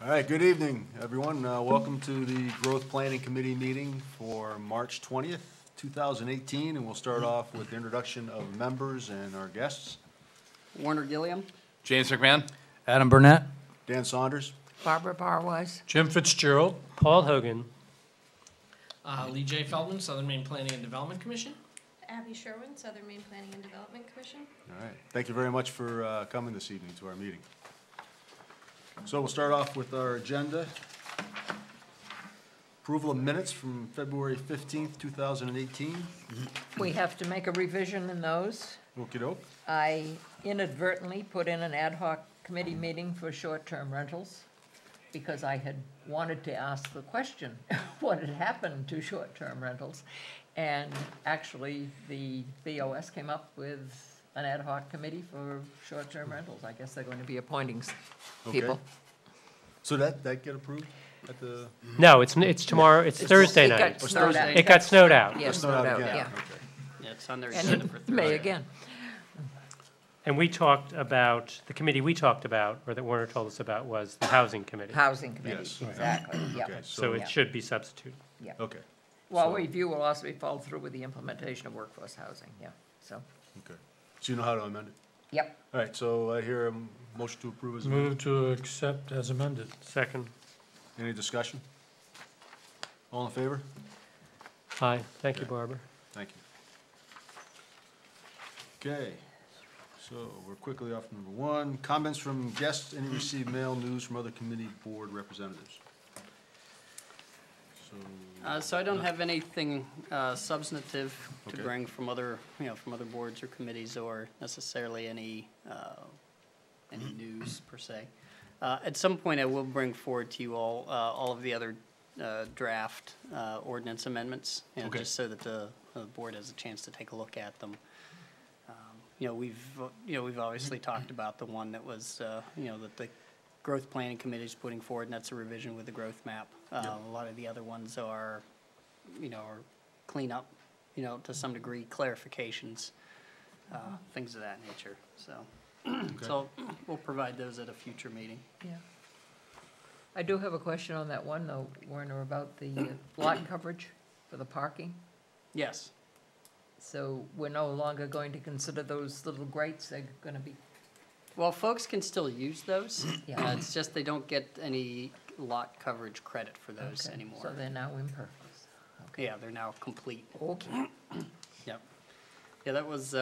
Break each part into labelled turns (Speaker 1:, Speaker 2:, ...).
Speaker 1: All right, good evening, everyone. Welcome to the Growth Planning Committee meeting for March 20th, 2018, and we'll start off with the introduction of members and our guests.
Speaker 2: Warner Gilliam.
Speaker 3: James McMahon.
Speaker 4: Adam Burnett.
Speaker 1: Dan Saunders.
Speaker 5: Barbara Barwise.
Speaker 4: Jim Fitzgerald.
Speaker 6: Paul Hogan.
Speaker 7: Lee J. Feldman, Southern Maine Planning and Development Commission.
Speaker 8: Abby Sherwin, Southern Maine Planning and Development Commission.
Speaker 1: All right, thank you very much for coming this evening to our meeting. So we'll start off with our agenda. Approval of minutes from February 15th, 2018.
Speaker 5: We have to make a revision in those.
Speaker 1: Okey-doke.
Speaker 5: I inadvertently put in an ad hoc committee meeting for short-term rentals because I had wanted to ask the question, what had happened to short-term rentals? And actually, the BOS came up with an ad hoc committee for short-term rentals. I guess they're going to be appointing people.
Speaker 1: Okay. So that get approved at the?
Speaker 6: No, it's tomorrow, it's Thursday
Speaker 5: It
Speaker 6: night.
Speaker 5: got snowed out.
Speaker 6: It got snowed out.
Speaker 5: Yeah,
Speaker 1: It's
Speaker 5: snowed out,
Speaker 1: again.
Speaker 5: yeah.
Speaker 1: Okay.
Speaker 2: Yeah, it's on their
Speaker 5: And
Speaker 2: agenda for
Speaker 5: in
Speaker 2: Thursday.
Speaker 5: May again.
Speaker 6: And we talked about, the committee we talked about, or that Warner told us about, was the housing committee.
Speaker 5: Housing committee,
Speaker 1: Yes.
Speaker 5: exactly, yeah.
Speaker 1: Okay,
Speaker 6: So
Speaker 5: Yeah.
Speaker 6: it should be substituted.
Speaker 1: Okay.
Speaker 5: Well,
Speaker 1: So-
Speaker 5: review will also be followed through with the implementation of workforce housing, yeah, so,
Speaker 1: Okay. So you know how to amend it?
Speaker 5: yep.
Speaker 1: All right, so I hear a motion to approve as amended.
Speaker 4: Move to accept as amended.
Speaker 6: Second.
Speaker 1: Any discussion? All in favor?
Speaker 6: Aye. Thank you, Barbara.
Speaker 1: Thank you. Okay, so we're quickly off number one. Comments from guests, any received mail, news from other committee board representatives?
Speaker 2: So I don't have anything substantive to
Speaker 1: Okay.
Speaker 2: bring from other, from other boards or committees or necessarily any news per se. At some point, I will bring forward to you all of the other draft ordinance amendments,
Speaker 1: Okay.
Speaker 2: just so that the board has a chance to take a look at them. We've obviously talked about the one that was, that the growth planning committee is putting forward, and that's a revision with the growth map. A lot of the other ones are, are cleanup, to some degree, clarifications, things of that nature, so. So we'll provide those at a future meeting.
Speaker 5: Yeah. I do have a question on that one, though, Werner, about the lot coverage for the parking.
Speaker 2: Yes,
Speaker 5: So we're no longer going to consider those little grates, they're gonna be,
Speaker 2: well, folks can still use those.
Speaker 5: Yeah.
Speaker 2: It's just they don't get any lot coverage credit for those
Speaker 5: okay,
Speaker 2: anymore.
Speaker 5: so they're now impervious. Okay.
Speaker 2: Yeah, they're now complete.
Speaker 5: Okay,
Speaker 2: Yep. Yeah, that was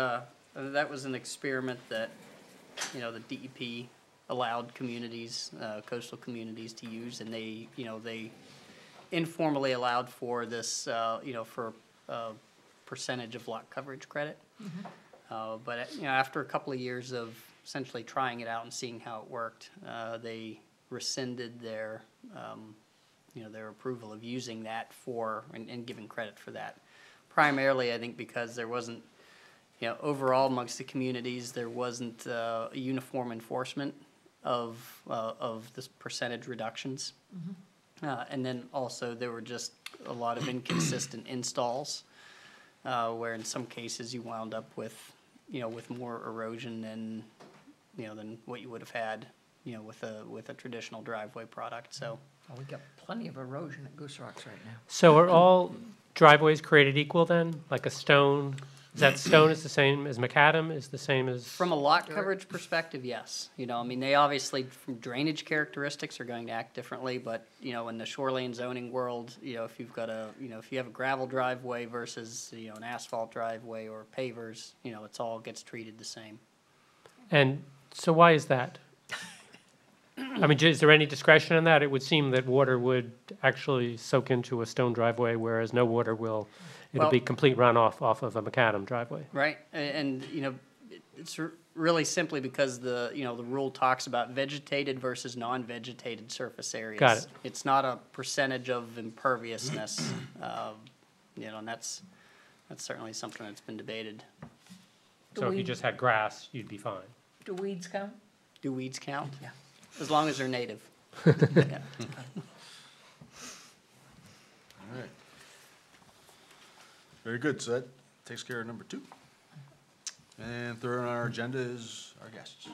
Speaker 2: an experiment that, the DEP allowed communities, coastal communities to use, and they informally allowed for this, for percentage of lot coverage credit. But, after a couple of years of essentially trying it out and seeing how it worked, they rescinded their approval of using that for, and giving credit for that. Primarily, I think, because there wasn't, overall amongst the communities, there wasn't a uniform enforcement of this percentage reductions. And then also there were just a lot of inconsistent installs, where in some cases you wound up with, with more erosion than what you would have had, with a traditional driveway product, so.
Speaker 5: well, we got plenty of erosion at Goose Rocks right now.
Speaker 6: So are all driveways created equal then? Like a stone? Is that stone is the same as macadam, is the same as?
Speaker 2: From a lot coverage perspective, yes. They obviously, from drainage characteristics, are going to act differently, but, in the shoreline zoning world, if you've got if you have a gravel driveway versus, an asphalt driveway or pavers, it's all gets treated the same.
Speaker 6: And so why is that? I mean, is there any discretion in that? It would seem that water would actually soak into a stone driveway, whereas no water will. It'll
Speaker 2: Well-
Speaker 6: be complete runoff off of a macadam driveway.
Speaker 2: Right, and, it's really simply because the rule talks about vegetated versus non-vegetated surface areas.
Speaker 6: Got it.
Speaker 2: It's not a percentage of imperviousness, and that's certainly something that's been debated.
Speaker 5: Do
Speaker 6: So if
Speaker 5: we-
Speaker 6: you just had grass, you'd be fine.
Speaker 5: Do weeds count?
Speaker 2: Do weeds count?
Speaker 5: Yeah.
Speaker 2: As long as they're native. Yeah.
Speaker 1: All right. Very good, so that takes care of number two. And third on our agenda is our guests.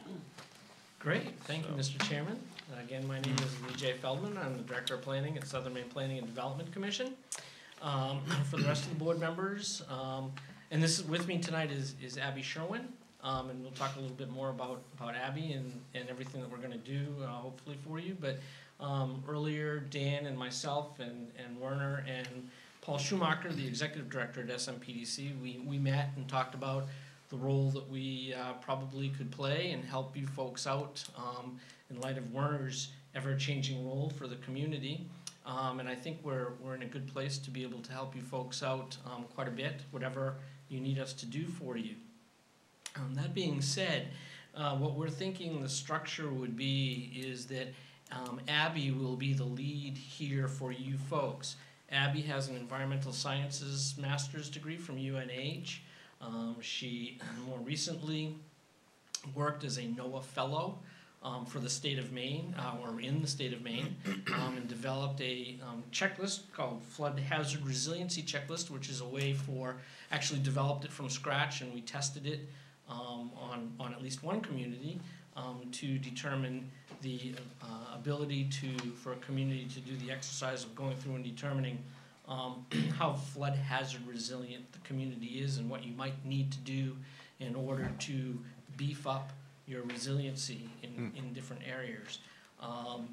Speaker 7: Great, thank you, Mr. Chairman. Again, my name is Lee J. Feldman. I'm the Director of Planning at Southern Maine Planning and Development Commission. For the rest of the board members, and this is with me tonight is Abby Sherwin, and we'll talk a little bit more about Abby and everything that we're gonna do, hopefully for you. But earlier, Dan and myself and Werner and Paul Schumacher, the Executive Director at SMPDC, we met and talked about the role that we probably could play and help you folks out in light of Werner's ever-changing role for the community. And I think we're in a good place to be able to help you folks out quite a bit, whatever you need us to do for you. That being said, what we're thinking the structure would be is that Abby will be the lead here for you folks. Abby has an environmental sciences master's degree from UNH. She more recently worked as a NOAA fellow for the state of Maine, or in the state of Maine, and developed a checklist called Flood Hazard Resiliency Checklist, which is a way for, actually developed it from scratch, and we tested it on at least one community to determine the ability for a community to do the exercise of going through and determining how flood hazard resilient the community is and what you might need to do in order to beef up your resiliency in different areas. And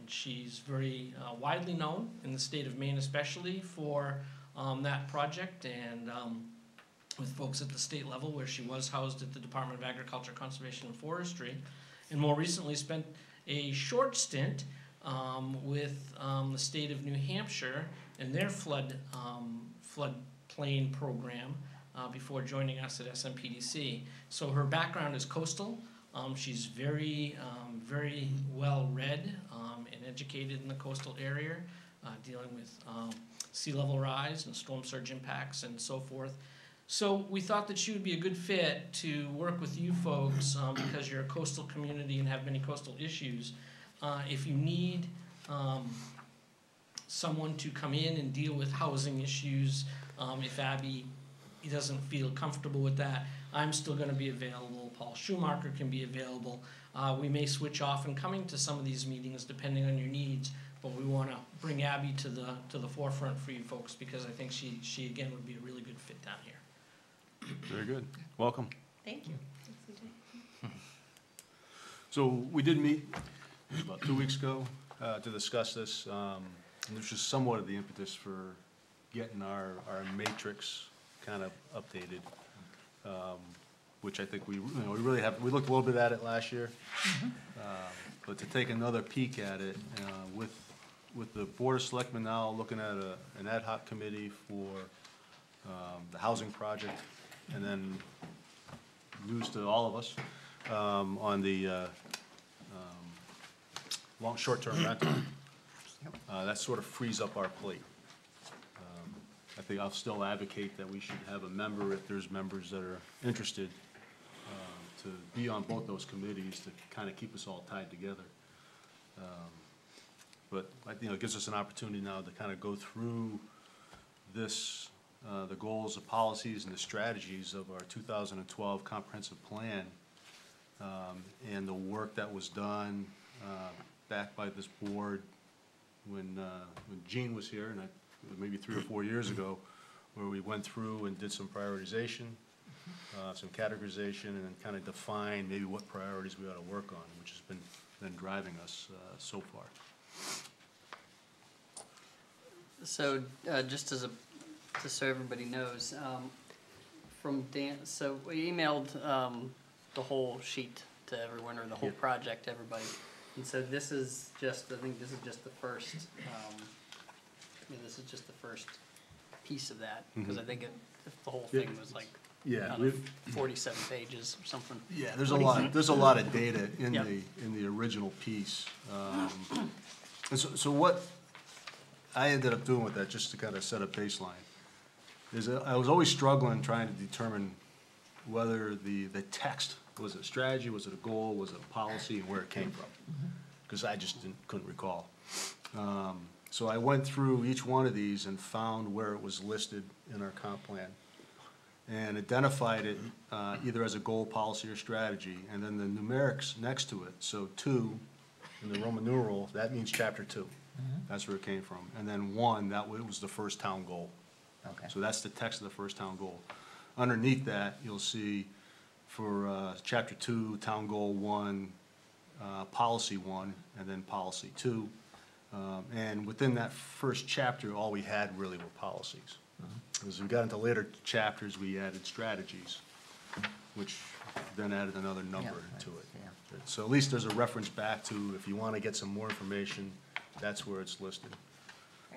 Speaker 7: she's very widely known in the state of Maine, especially for that project, and with folks at the state level, where she was housed at the Department of Agriculture, Conservation, and Forestry, and more recently spent a short stint with the state of New Hampshire and their floodplain program before joining us at SMPDC. So her background is coastal. She's very well read and educated in the coastal area, dealing with sea level rise and storm surge impacts and so forth. So we thought that she would be a good fit to work with you folks because you're a coastal community and have many coastal issues. If you need someone to come in and deal with housing issues, if Abby doesn't feel comfortable with that, I'm still going to be available. Paul Schumacher can be available. We may switch off and coming to some of these meetings depending on your needs, but we want to bring Abby to the forefront for you folks because I think she again would be a really good fit down here.
Speaker 1: Very good. Welcome.
Speaker 8: Thank you.
Speaker 1: So we did meet about 2 weeks ago to discuss this. And this is somewhat of the impetus for getting our matrix kind of updated, which I think we really have. We looked a little bit at it last year, but to take another peek at it with the Board of Selectmen now looking at an ad hoc committee for the housing project, and then news to all of us on the short-term rental. That sort of frees up our plate. I think I'll still advocate that we should have a member, if there's members that are interested, to be on both those committees to kind of keep us all tied together. But it gives us an opportunity now to kind of go through this, the goals, the policies, and the strategies of our 2012 comprehensive plan, and the work that was done back by this board when Gene was here, and maybe 3 or 4 years ago, where we went through and did some prioritization, some categorization, and then kind of defined maybe what priorities we ought to work on, which has been driving us so far.
Speaker 2: So just so everybody knows, from Dan, so we emailed the whole sheet to everyone, or the whole project to everybody. And so this is just, I think this is just the first, this is just the first piece of that, because I think the whole thing was like,
Speaker 1: Yeah,
Speaker 2: I don't know, 47 pages or something.
Speaker 1: yeah. There's a lot of data in the original piece. And so what I ended up doing with that, just to kind of set a baseline, is I was always struggling trying to determine whether the text was it a strategy, was it a goal, was it a policy, and where it came from, because I just couldn't recall. So I went through each one of these and found where it was listed in our comp plan. and identified it either as a goal, policy, or strategy, and then the numerics next to it. So 2 in the Roman numeral, that means chapter 2. That's where it came from. And then 1, was the first town goal.
Speaker 5: Okay.
Speaker 1: So that's the text of the first town goal. Underneath that, you'll see for chapter 2, town goal 1, policy 1, and then policy 2. And within that first chapter, all we had really were policies. As we got into later chapters, we added strategies, which then added another number to it.
Speaker 5: Yeah.
Speaker 1: So at least there's a reference back to, if you want to get some more information, that's where it's listed.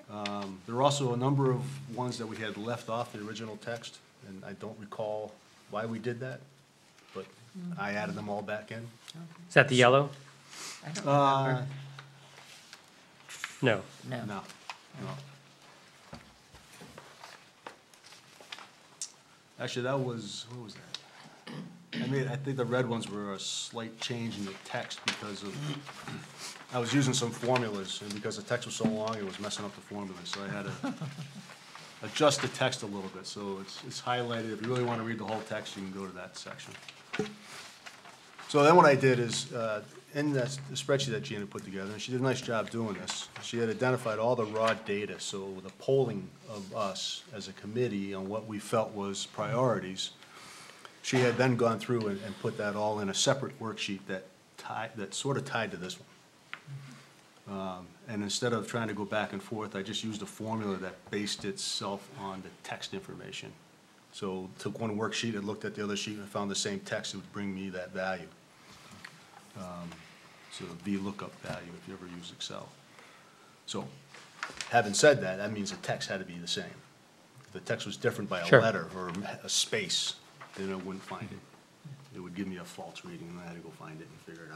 Speaker 1: There are also a number of ones that we had left off the original text, and I don't recall why we did that, but I added them all back in.
Speaker 6: Is that the yellow?
Speaker 5: I don't
Speaker 1: Uh,
Speaker 5: remember.
Speaker 6: No.
Speaker 5: No.
Speaker 1: No, no. Actually, that was, what was that? I think the red ones were a slight change in the text because of, I was using some formulas, and because the text was so long, it was messing up the formulas, so I had to adjust the text a little bit, so it's highlighted. If you really want to read the whole text, you can go to that section. So then what I did is, in the spreadsheet that Gina put together, and she did a nice job doing this, she had identified all the raw data, so the polling of us as a committee on what we felt was priorities. She had then gone through and put that all in a separate worksheet that sort of tied to this one. And instead of trying to go back and forth, I just used a formula that based itself on the text information. So took one worksheet and looked at the other sheet and found the same text, it would bring me that value. So the VLOOKUP value if you ever use Excel. So having said that, that means the text had to be the same. If the text was different by a
Speaker 6: Sure.
Speaker 1: letter or a space, then I wouldn't find it. It would give me a false reading, and I had to go find it and figure it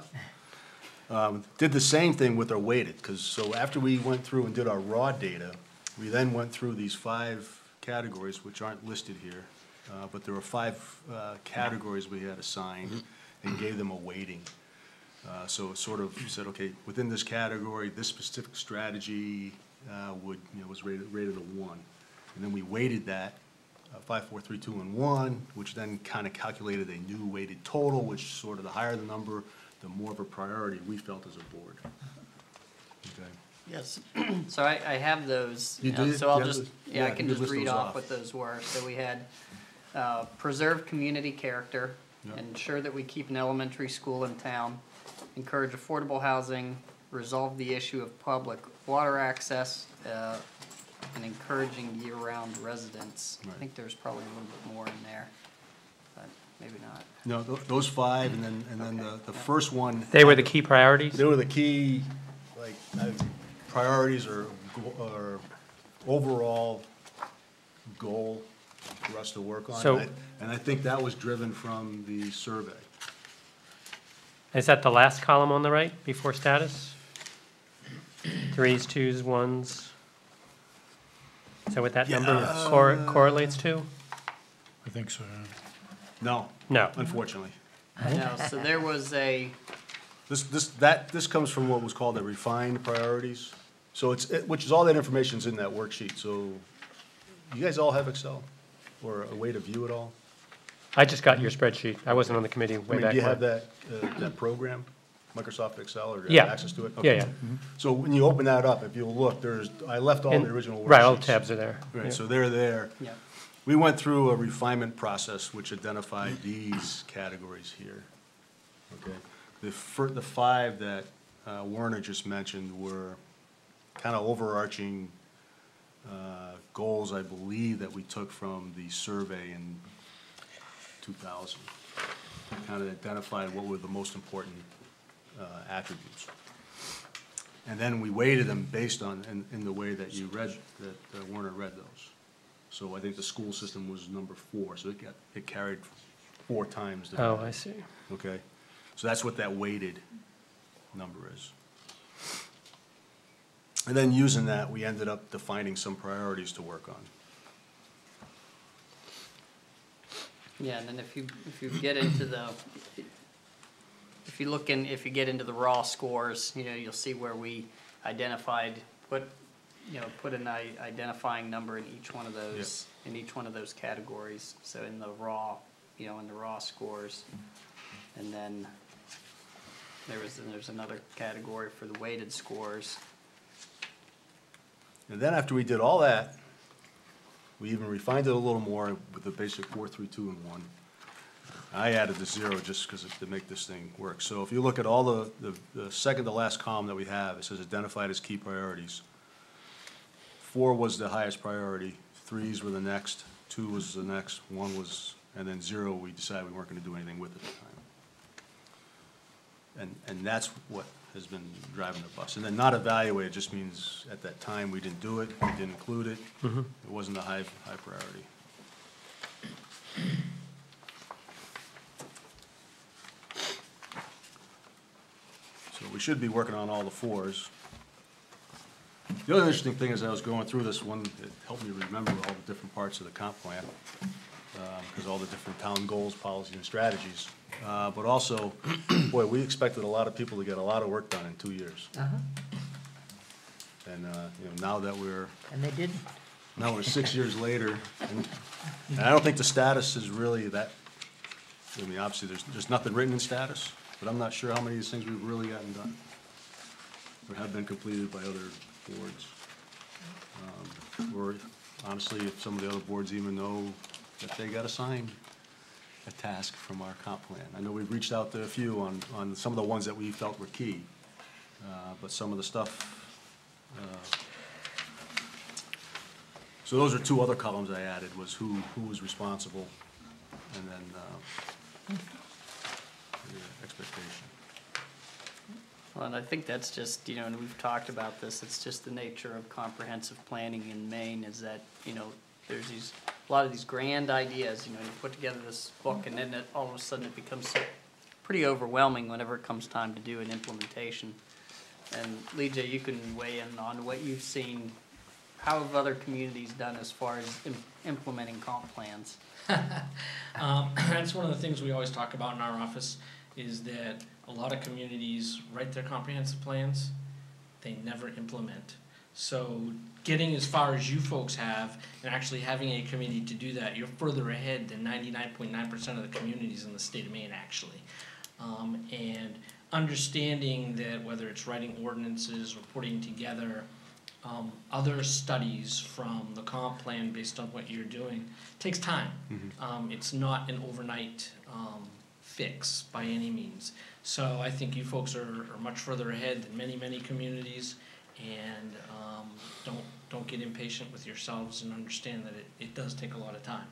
Speaker 1: out. Did the same thing with our weighted, because so after we went through and did our raw data, we then went through these 5 categories, which aren't listed here, but there were 5 categories we had assigned and gave them a weighting. So it sort of said, okay, within this category, this specific strategy was rated a 1. And then we weighted that, 5, 4, 3, 2, and 1, which then kind of calculated a new weighted total, which sort of the higher the number, the more of a priority we felt as a board. Okay.
Speaker 2: Yes, so I have those,
Speaker 1: You do?
Speaker 2: so I'll
Speaker 1: Yeah,
Speaker 2: just,
Speaker 1: yeah,
Speaker 2: I can
Speaker 1: you
Speaker 2: just
Speaker 1: list
Speaker 2: read
Speaker 1: those
Speaker 2: off
Speaker 1: off.
Speaker 2: what those were. So we had, preserve community character,
Speaker 1: Yeah.
Speaker 2: ensure that we keep an elementary school in town, encourage affordable housing, resolve the issue of public water access, and encouraging year-round residents. I
Speaker 1: Right.
Speaker 2: think there's probably a little bit more in there, but maybe not.
Speaker 1: No, those 5, and then the first one.
Speaker 6: They were the key priorities?
Speaker 1: They were the key, like, priorities or overall goal for us to work on.
Speaker 6: So-
Speaker 1: And I think that was driven from the survey.
Speaker 6: Is that the last column on the right, before status? 3s, 2s, 1s? Is that what that
Speaker 1: Yeah,
Speaker 6: number correlates to?
Speaker 4: I think so, yeah.
Speaker 1: No,
Speaker 6: No.
Speaker 1: unfortunately.
Speaker 2: No, so there was a,
Speaker 1: This comes from what was called the refined priorities. So which is all that information's in that worksheet. So you guys all have Excel or a way to view it all?
Speaker 6: I just got your spreadsheet. I wasn't on the committee
Speaker 1: I
Speaker 6: way
Speaker 1: mean,
Speaker 6: back
Speaker 1: do you have
Speaker 6: when.
Speaker 1: that program, Microsoft Excel, or do you
Speaker 6: Yeah.
Speaker 1: have access to it?
Speaker 6: Yeah,
Speaker 1: Okay.
Speaker 6: yeah.
Speaker 1: So when you open that up, if you'll look, I left all
Speaker 6: And-
Speaker 1: the original worksheets.
Speaker 6: Right, all the tabs are there. Yeah.
Speaker 1: Right, so they're there.
Speaker 2: yeah,
Speaker 1: We went through a refinement process which identified these categories here. Okay, the 5 that Werner just mentioned were kind of overarching goals, I believe, that we took from the survey in 2000. Kind of identified what were the most important attributes. And then we weighted them based on, in the way that you read, that Werner read those. So I think the school system was number 4, so it carried 4 times the
Speaker 6: Oh,
Speaker 1: value.
Speaker 6: I see.
Speaker 1: Okay, so that's what that weighted number is. And then using that, we ended up defining some priorities to work on.
Speaker 2: yeah, and then if you get into the, if you get into the raw scores, you'll see where we identified what put an identifying number in each one of those, in each one of those categories. So in the raw, in the raw scores. And then there's another category for the weighted scores.
Speaker 1: And then after we did all that, we even refined it a little more with the basic 4, 3, 2, and 1. I added the 0 just because to make this thing work. So if you look at all the second to last column that we have, it says identified as key priorities. 4 was the highest priority, 3s were the next, 2 was the next, 1 was, and then 0 we decided we weren't going to do anything with at the time. And that's what has been driving the bus. And then not evaluated just means at that time we didn't do it, we didn't include it. It wasn't a high priority. So we should be working on all the 4s. The other interesting thing is I was going through this one, it helped me remember all the different parts of the comp plan, because all the different town goals, policies, and strategies. But also, boy, we expected a lot of people to get a lot of work done in 2 years. And, now that
Speaker 5: And they didn't.
Speaker 1: now we're 6 years later, and I don't think the status is really that, I mean, obviously, there's nothing written in status, but I'm not sure how many of these things we've really gotten done, or have been completed by other boards. Or honestly, if some of the other boards even know that they got assigned a task from our comp plan. I know we've reached out to a few on some of the ones that we felt were key, but some of the stuff, so those are 2 other columns I added, was who was responsible, and then the expectation.
Speaker 2: Well, and I think that's just, and we've talked about this, it's just the nature of comprehensive planning in Maine is that, there's a lot of these grand ideas, you put together this book and then all of a sudden it becomes pretty overwhelming whenever it comes time to do an implementation. And Lee J, you can weigh in on what you've seen. How have other communities done as far as implementing comp plans?
Speaker 7: That's one of the things we always talk about in our office, is that a lot of communities write their comprehensive plans, they never implement. So getting as far as you folks have, and actually having a committee to do that, you're further ahead than 99.9% of the communities in the state of Maine, actually. And understanding that whether it's writing ordinances or putting together other studies from the comp plan based on what you're doing takes time. It's not an overnight fix by any means. So I think you folks are much further ahead than many communities, and don't get impatient with yourselves and understand that it does take a lot of time.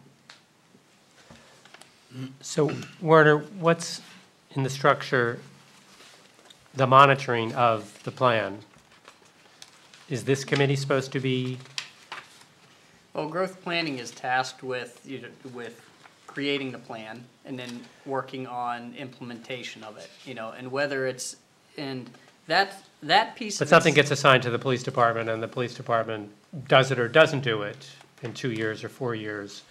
Speaker 6: So Werner, what's in the structure, the monitoring of the plan? Is this committee supposed to be?
Speaker 2: Well, growth planning is tasked with, with creating the plan and then working on implementation of it, and whether it's, and that piece of
Speaker 6: But something gets assigned to the police department and the police department does it or doesn't do it in 2 years or 4 years.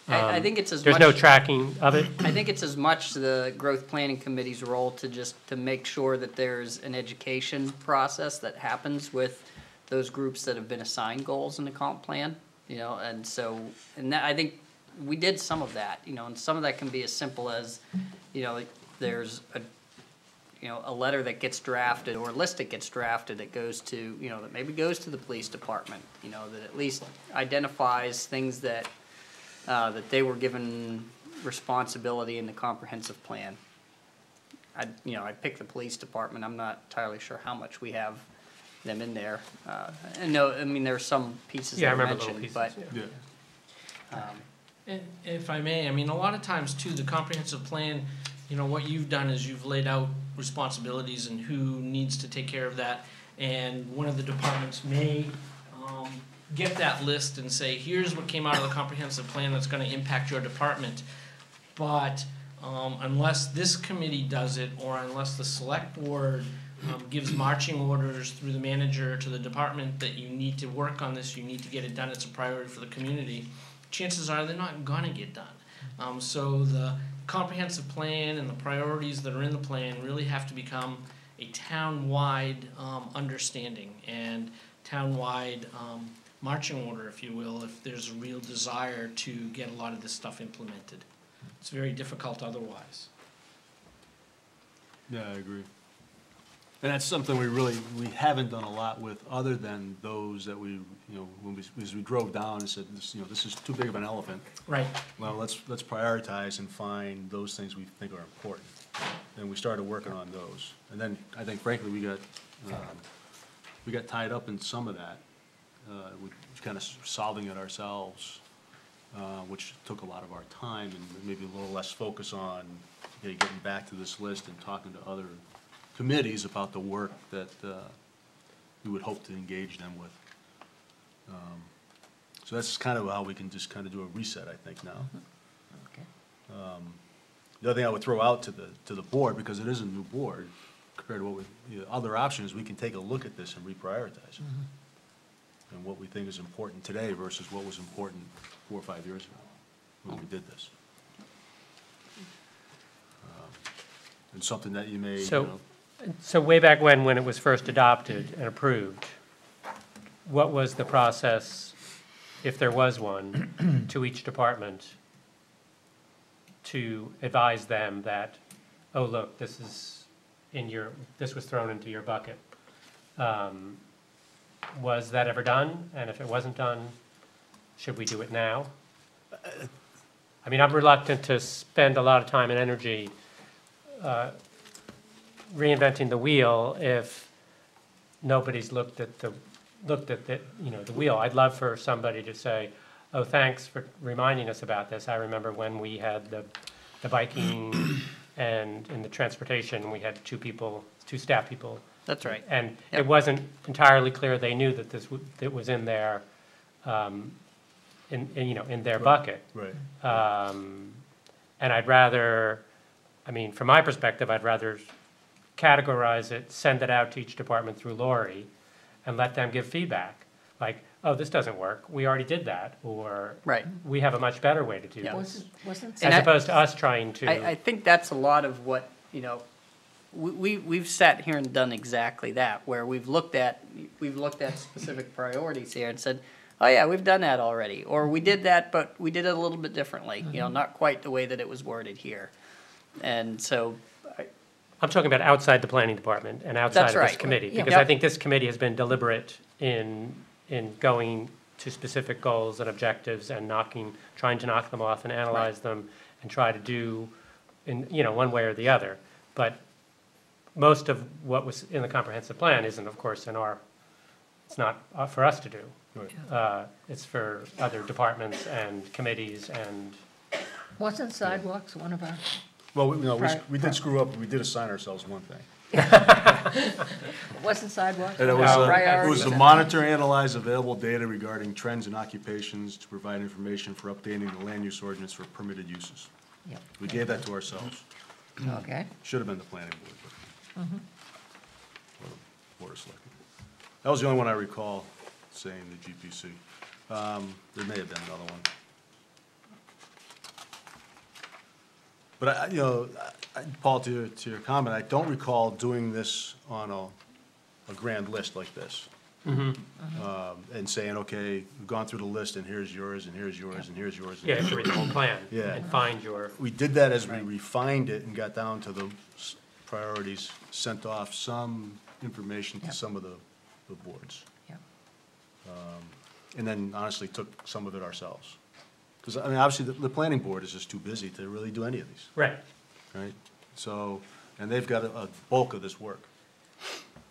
Speaker 2: I think it's as
Speaker 6: There's
Speaker 2: much.
Speaker 6: no tracking of it?
Speaker 2: I think it's as much the growth planning committee's role to make sure that there's an education process that happens with those groups that have been assigned goals in the comp plan, and so, and that, I think we did some of that, and some of that can be as simple as, there's a letter that gets drafted or a list that gets drafted that goes to, that maybe goes to the police department, that at least identifies things that that they were given responsibility in the comprehensive plan. I picked the police department. I'm not entirely sure how much we have them in there. And no, I mean, there are some pieces
Speaker 6: Yeah, I
Speaker 2: that are
Speaker 6: remember little
Speaker 2: mentioned,
Speaker 6: pieces,
Speaker 2: but,
Speaker 7: And if I may, a lot of times too, the comprehensive plan, what you've done is you've laid out responsibilities and who needs to take care of that. And one of the departments may get that list and say, here's what came out of the comprehensive plan that's gonna impact your department. But unless this committee does it, or unless the select board gives marching orders through the manager to the department that you need to work on this, you need to get it done, it's a priority for the community, chances are they're not gonna get done. So the comprehensive plan and the priorities that are in the plan really have to become a town-wide understanding. And townwide marching order, if you will, if there's a real desire to get a lot of this stuff implemented. It's very difficult otherwise.
Speaker 1: Yeah, I agree. And that's something we haven't done a lot with, other than those that we, as we drove down and said, this is too big of an elephant.
Speaker 7: Right.
Speaker 1: Well, let's prioritize and find those things we think are important. And we started working on those. And then, I think frankly, we got tied up in some of that, with kind of solving it ourselves, which took a lot of our time, and maybe a little less focus on, getting back to this list and talking to other committees about the work that we would hope to engage them with. So that's kind of how we can just kind of do a reset, I think, now.
Speaker 5: Okay.
Speaker 1: The other thing I would throw out to the board, because it is a new board, compared to what other options, we can take a look at this and reprioritize it. And what we think is important today versus what was important 4 or 5 years ago when we did this. And something that you may,
Speaker 6: So way back when it was first adopted and approved, what was the process, if there was one, to each department to advise them that, oh, look, this was thrown into your bucket? Was that ever done? And if it wasn't done, should we do it now? I mean, I'm reluctant to spend a lot of time and energy reinventing the wheel if nobody's looked at the wheel. I'd love for somebody to say, oh, thanks for reminding us about this. I remember when we had the biking and in the transportation, we had two staff people.
Speaker 2: That's right.
Speaker 6: And
Speaker 2: Yep.
Speaker 6: it wasn't entirely clear they knew that it was in their, in their bucket.
Speaker 1: right.
Speaker 6: And I'd rather, from my perspective, I'd rather categorize it, send it out to each department through Lori, and let them give feedback. Like, oh, this doesn't work, we already did that, or
Speaker 2: Right.
Speaker 6: we have a much better way to do
Speaker 2: Yeah.
Speaker 6: this.
Speaker 5: Wasn't
Speaker 2: And
Speaker 6: As
Speaker 2: I-
Speaker 6: opposed to us trying to.
Speaker 2: I think that's a lot of what, we've sat here and done exactly that, where we've looked at specific priorities here and said, oh yeah, we've done that already, or we did that, but we did it a little bit differently, not quite the way that it was worded here. And so,
Speaker 6: I'm talking about outside the planning department and outside of this
Speaker 2: right.
Speaker 6: committee.
Speaker 5: Yeah.
Speaker 6: Because
Speaker 2: Yep.
Speaker 6: I think this committee has been deliberate in going to specific goals and objectives and trying to knock them off and analyze them and try to do one way or the other. But most of what was in the comprehensive plan isn't, of course, it's not for us to do.
Speaker 1: Right.
Speaker 6: It's for other departments and committees and,
Speaker 5: Wasn't sidewalks one of our,
Speaker 1: Well, we did screw up, we did assign ourselves one thing.
Speaker 5: wasn't sidewalks?
Speaker 1: And it
Speaker 5: one
Speaker 1: was,
Speaker 5: of our
Speaker 1: it
Speaker 5: priorities?
Speaker 1: was to monitor and analyze available data regarding trends and occupations, to provide information for updating the land use ordinance for permitted uses.
Speaker 5: Yep.
Speaker 1: We gave that to ourselves.
Speaker 5: Okay,
Speaker 1: Should have been the planning board, but. Or the Board of Selectmen. That was the only one I recall saying the GPC. There may have been another one. But Paul, to your comment, I don't recall doing this on a grand list like this. And saying, okay, we've gone through the list, and here's yours, and here's yours, and here's yours. and
Speaker 6: you have to read the whole plan
Speaker 1: Yeah.
Speaker 6: and find your.
Speaker 1: We did that as we refined it and got down to the priorities, sent off some information to
Speaker 5: Yep.
Speaker 1: some of the boards.
Speaker 5: yeah.
Speaker 1: And then honestly took some of it ourselves. Because, obviously, the planning board is just too busy to really do any of these,
Speaker 6: Right.
Speaker 1: right? So, and they've got a bulk of this work.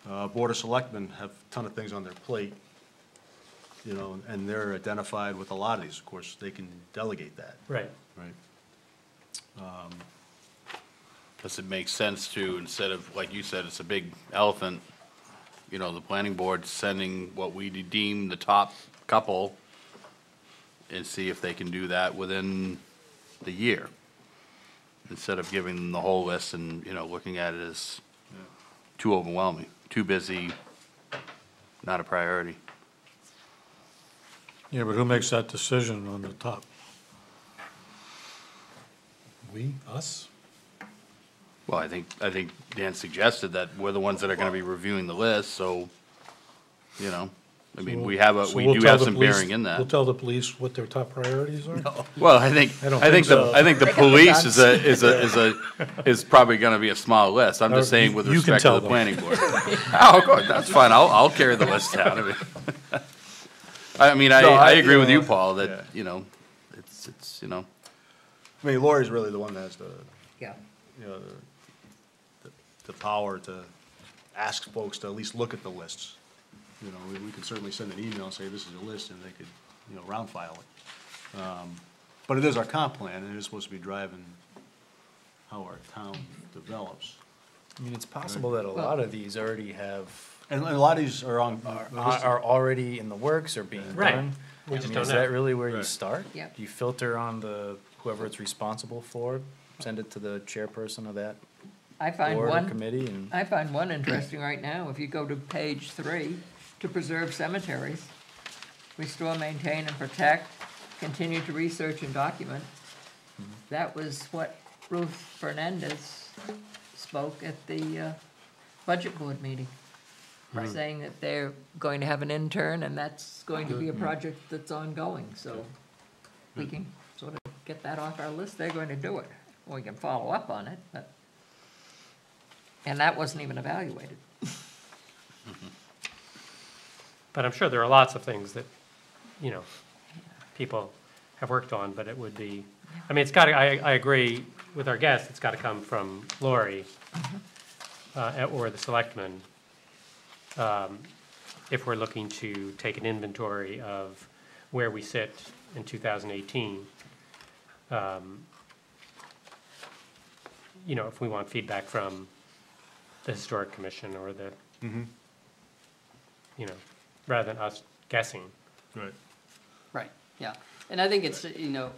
Speaker 1: Board of Selectmen have a ton of things on their plate, and they're identified with a lot of these. Of course, they can delegate that,
Speaker 6: Right.
Speaker 1: right?
Speaker 3: Does it make sense to, instead of, like you said, it's a big elephant, the planning board sending what we deem the top couple and see if they can do that within the year? Instead of giving them the whole list and, looking at it as too overwhelming, too busy, not a priority.
Speaker 4: Yeah, but who makes that decision on the top? We, us?
Speaker 3: Well, I think Dan suggested that we're the ones that are gonna be reviewing the list, so, I mean,
Speaker 4: So
Speaker 3: we
Speaker 4: we'll
Speaker 3: do
Speaker 4: tell
Speaker 3: have
Speaker 4: the
Speaker 3: some
Speaker 4: police-
Speaker 3: bearing in
Speaker 4: We'll
Speaker 3: that.
Speaker 4: tell the police what their top priorities are?
Speaker 3: Well, I think
Speaker 4: I don't think so.
Speaker 3: the police is probably gonna be a small list. I'm just
Speaker 4: No,
Speaker 3: saying with
Speaker 4: you can
Speaker 3: respect to
Speaker 4: tell
Speaker 3: the
Speaker 4: them.
Speaker 3: planning board. Oh, good, that's fine. I'll carry the list down. I mean,
Speaker 1: No,
Speaker 3: I agree with you,
Speaker 1: yeah.
Speaker 3: Paul,
Speaker 1: Yeah.
Speaker 3: that, you know, it's, you know,
Speaker 1: I mean, Lori's really the one that has
Speaker 5: Yeah.
Speaker 1: you know, the power to ask folks to at least look at the lists. You know, we could certainly send an email and say, this is a list, and they could, you know, round file it. But it is our comp plan, and it is supposed to be driving how our town develops.
Speaker 9: I mean, it's possible that a lot of these already have,
Speaker 1: And a lot of these are on.
Speaker 9: are already in the works or being
Speaker 6: Right.
Speaker 9: done.
Speaker 6: We
Speaker 9: I
Speaker 6: just
Speaker 9: mean,
Speaker 6: don't
Speaker 9: is
Speaker 6: know.
Speaker 9: that really where you
Speaker 1: Right.
Speaker 9: start?
Speaker 5: Yep.
Speaker 9: Do you filter on whoever it's responsible for, send it to the chairperson of that
Speaker 5: I find
Speaker 9: board or
Speaker 5: one,
Speaker 9: committee and?
Speaker 5: I find one interesting right now, if you go to page 3, to preserve cemeteries, restore, maintain, and protect, continue to research and document. That was what Ruth Fernandez spoke at the budget board meeting, saying that they're going to have an intern, and that's going to be a project that's ongoing, so we can sort of get that off our list, they're going to do it. We can follow up on it, but, and that wasn't even evaluated.
Speaker 6: But I'm sure there are lots of things that, you know, people have worked on, but it would be, I mean, it's got to, I agree with our guest, it's got to come from Lori or the selectmen if we're looking to take an inventory of where we sit in 2018. You know, if we want feedback from the Historic Commission or the, you know, rather than us guessing.
Speaker 1: Right.
Speaker 2: Right, yeah. And I think it's, you know,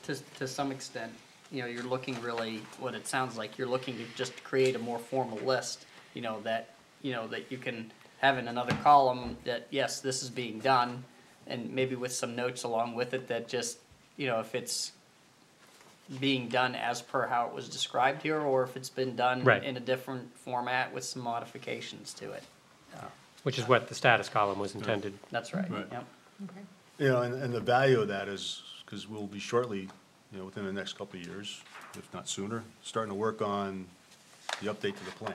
Speaker 2: to some extent, you know, you're looking really, what it sounds like, you're looking to just create a more formal list, you know, that you can have in another column that, yes, this is being done, and maybe with some notes along with it that just, you know, if it's being done as per how it was described here, or if it's been done
Speaker 6: Right.
Speaker 2: in a different format with some modifications to it.
Speaker 6: Which is what the status column was intended.
Speaker 2: That's right,
Speaker 1: Right.
Speaker 2: yep.
Speaker 1: You know, and the value of that is, because we'll be shortly, you know, within the next couple of years, if not sooner, starting to work on the update to the plan.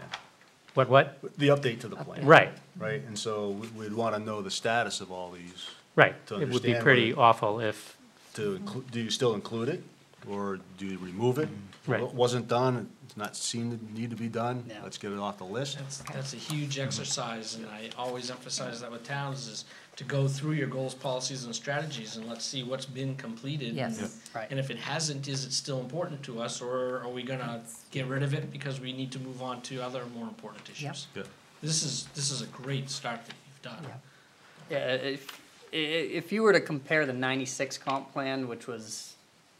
Speaker 6: What?
Speaker 1: The update to the plan.
Speaker 6: Right,
Speaker 1: Right, and so we'd want to know the status of all these.
Speaker 6: right.
Speaker 1: To
Speaker 6: It would be
Speaker 1: understand
Speaker 6: pretty
Speaker 1: whether-
Speaker 6: awful if,
Speaker 1: Do you still include it, or do you remove it?
Speaker 6: Right.
Speaker 1: What wasn't done, it's not seen to need to be done,
Speaker 2: Yeah.
Speaker 1: let's get it off the list.
Speaker 7: That's a huge exercise, and I always emphasize that with towns, is to go through your goals, policies, and strategies, and let's see what's been completed.
Speaker 5: Yes.
Speaker 2: Right.
Speaker 7: And if it hasn't, is it still important to us, or are we gonna get rid of it because we need to move on to other more important issues?
Speaker 1: Yeah.
Speaker 7: This is a great start that you've done.
Speaker 2: Yeah, if you were to compare the 96 comp plan, which was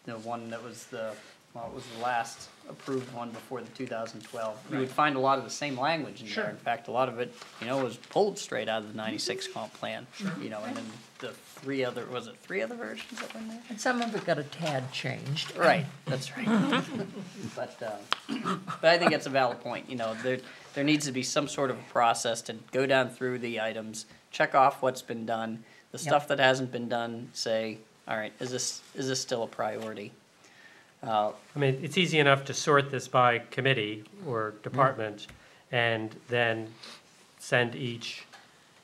Speaker 2: the one that was it was the last approved one before the 2012, you would find a lot of the same language in
Speaker 7: Sure.
Speaker 2: there. In fact, a lot of it, you know, was pulled straight out of the 96 comp plan. You know, and then the three other versions that were in there?
Speaker 5: And some of it got a tad changed.
Speaker 2: Right, that's right. But I think it's a valid point, you know, there needs to be some sort of process to go down through the items, check off what's been done, the stuff that hasn't been done, say, all right, is this still a priority?
Speaker 6: I mean, it's easy enough to sort this by committee or department and then send each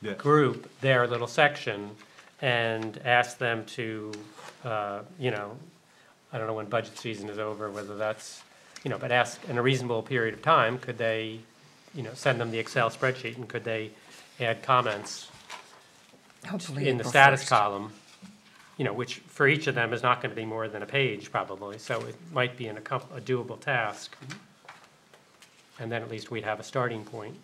Speaker 1: Yeah.
Speaker 6: group their little section and ask them to, you know, I don't know when budget season is over, whether that's, you know, but ask in a reasonable period of time, could they, you know, send them the Excel spreadsheet and could they add comments
Speaker 5: Hopefully
Speaker 6: in the
Speaker 5: April
Speaker 6: status
Speaker 5: 1st.
Speaker 6: column, you know, which for each of them is not going to be more than a page probably, so it might be a doable task. And then at least we'd have a starting point.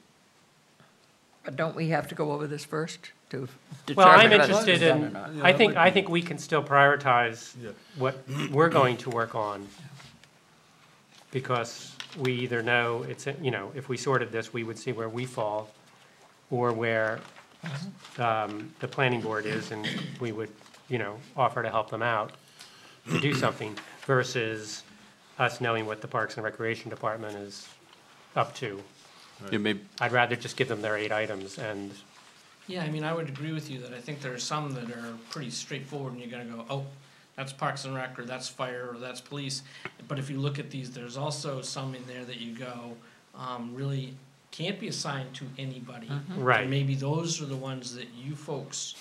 Speaker 5: But don't we have to go over this first to
Speaker 6: Well, I'm
Speaker 5: determine whether
Speaker 6: interested
Speaker 5: it's done or
Speaker 6: in,
Speaker 5: not?
Speaker 1: Yeah,
Speaker 6: I
Speaker 1: that
Speaker 6: think,
Speaker 1: might
Speaker 6: I
Speaker 1: be-
Speaker 6: think we can still prioritize
Speaker 1: Yeah.
Speaker 6: what we're going to work on. Because we either know it's, you know, if we sorted this, we would see where we fall or where the planning board is, and we would, you know, offer to help them out to do something versus us knowing what the Parks and Recreation Department is up to.
Speaker 3: Yeah, maybe,
Speaker 6: I'd rather just give them their 8 items and
Speaker 7: Yeah, I mean, I would agree with you that I think there are some that are pretty straightforward and you're gonna go, oh, that's Parks and Rec, or that's fire, or that's police. But if you look at these, there's also some in there that you go, really can't be assigned to anybody.
Speaker 6: Right.
Speaker 7: And maybe those are the ones that you folks,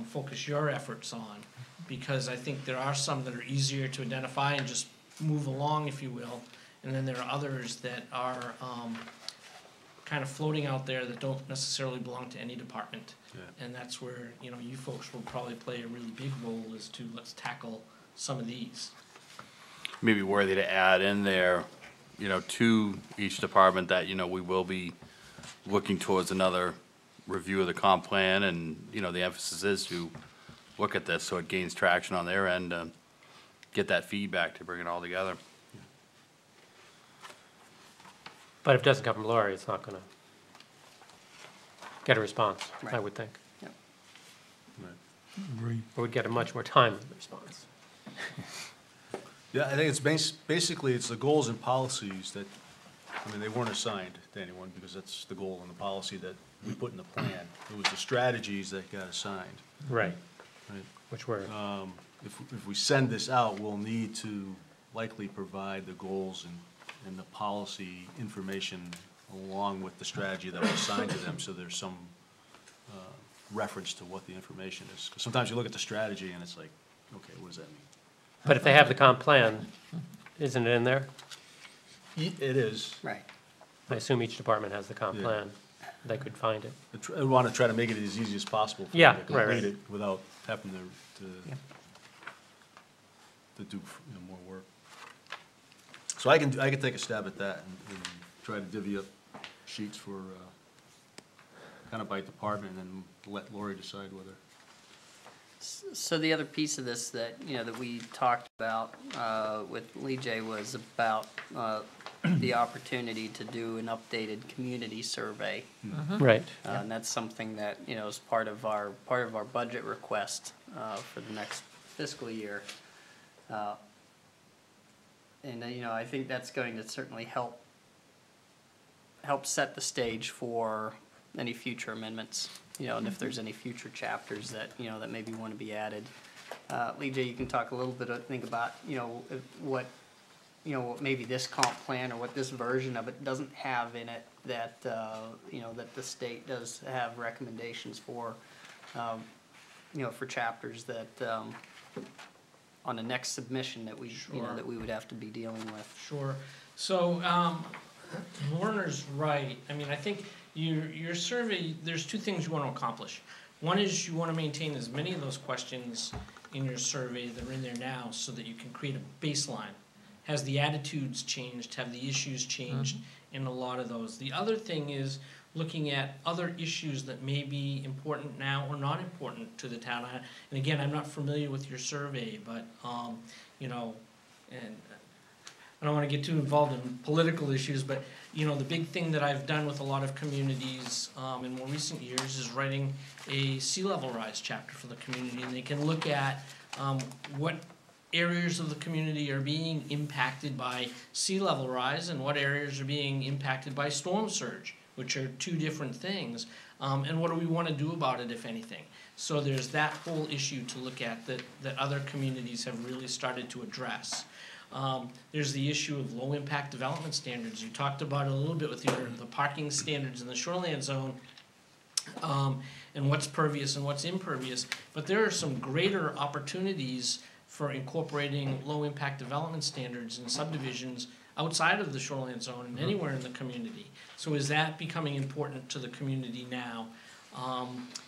Speaker 7: focus your efforts on. Because I think there are some that are easier to identify and just move along, if you will. And then there are others that are, kind of floating out there that don't necessarily belong to any department.
Speaker 1: Yeah.
Speaker 7: And that's where, you know, you folks will probably play a really big role as to let's tackle some of these.
Speaker 3: Maybe worthy to add in there, you know, to each department that, you know, we will be looking towards another review of the comp plan, and, you know, the emphasis is to look at this so it gains traction on their end, get that feedback to bring it all together.
Speaker 6: But if it doesn't come from Lori, it's not gonna get a response, I
Speaker 2: Right.
Speaker 6: would think.
Speaker 2: Yep.
Speaker 1: Right.
Speaker 6: Or we'd get a much more timely response.
Speaker 1: Yeah, I think it's basically, it's the goals and policies that, I mean, they weren't assigned to anyone because that's the goal and the policy that we put in the plan. It was the strategies that got assigned.
Speaker 6: Right,
Speaker 1: Right.
Speaker 6: which were,
Speaker 1: If we send this out, we'll need to likely provide the goals and the policy information along with the strategy that was assigned to them, so there's some reference to what the information is. 'Cause sometimes you look at the strategy and it's like, okay, what does that mean?
Speaker 6: but if they have the comp plan, isn't it in there?
Speaker 1: It is.
Speaker 2: Right.
Speaker 6: I assume each department has the comp
Speaker 1: Yeah.
Speaker 6: plan. They could find it.
Speaker 1: I want to try to make it as easy as possible for
Speaker 6: Yeah,
Speaker 1: them to
Speaker 6: right,
Speaker 1: complete
Speaker 6: right.
Speaker 1: it without having to
Speaker 2: Yep.
Speaker 1: to do, more work. So I can take a stab at that and try to divvy up sheets for, kind of by department, and then let Lori decide whether.
Speaker 2: So the other piece of this that, you know, that we talked about with Lee J was about the opportunity to do an updated community survey.
Speaker 6: Right.
Speaker 2: And that's something that, you know, is part of our budget request for the next fiscal year. And, you know, I think that's going to certainly help set the stage for any future amendments, you know, and if there's any future chapters that, you know, that maybe want to be added. Lee J, you can talk a little bit, I think, about, you know, what maybe this comp plan or what this version of it doesn't have in it that, you know, that the state does have recommendations for, you know, for chapters that, on the next submission that we, you know,
Speaker 7: Sure.
Speaker 2: that we would have to be dealing with.
Speaker 7: Sure. So, Warner's right. I mean, I think your survey, there's two things you want to accomplish. One is you want to maintain as many of those questions in your survey that are in there now so that you can create a baseline. Has the attitudes changed? Have the issues changed in a lot of those? The other thing is looking at other issues that may be important now or not important to the town. And again, I'm not familiar with your survey, but, you know, and I don't want to get too involved in political issues, but, you know, the big thing that I've done with a lot of communities in more recent years is writing a sea level rise chapter for the community. And they can look at what areas of the community are being impacted by sea level rise and what areas are being impacted by storm surge, which are two different things. And what do we want to do about it, if anything? So there's that whole issue to look at that other communities have really started to address. There's the issue of low impact development standards. You talked about it a little bit with the parking standards in the shoreline zone, and what's pervious and what's impervious. But there are some greater opportunities for incorporating low impact development standards in subdivisions outside of the shoreline zone and anywhere in the community. So is that becoming important to the community now?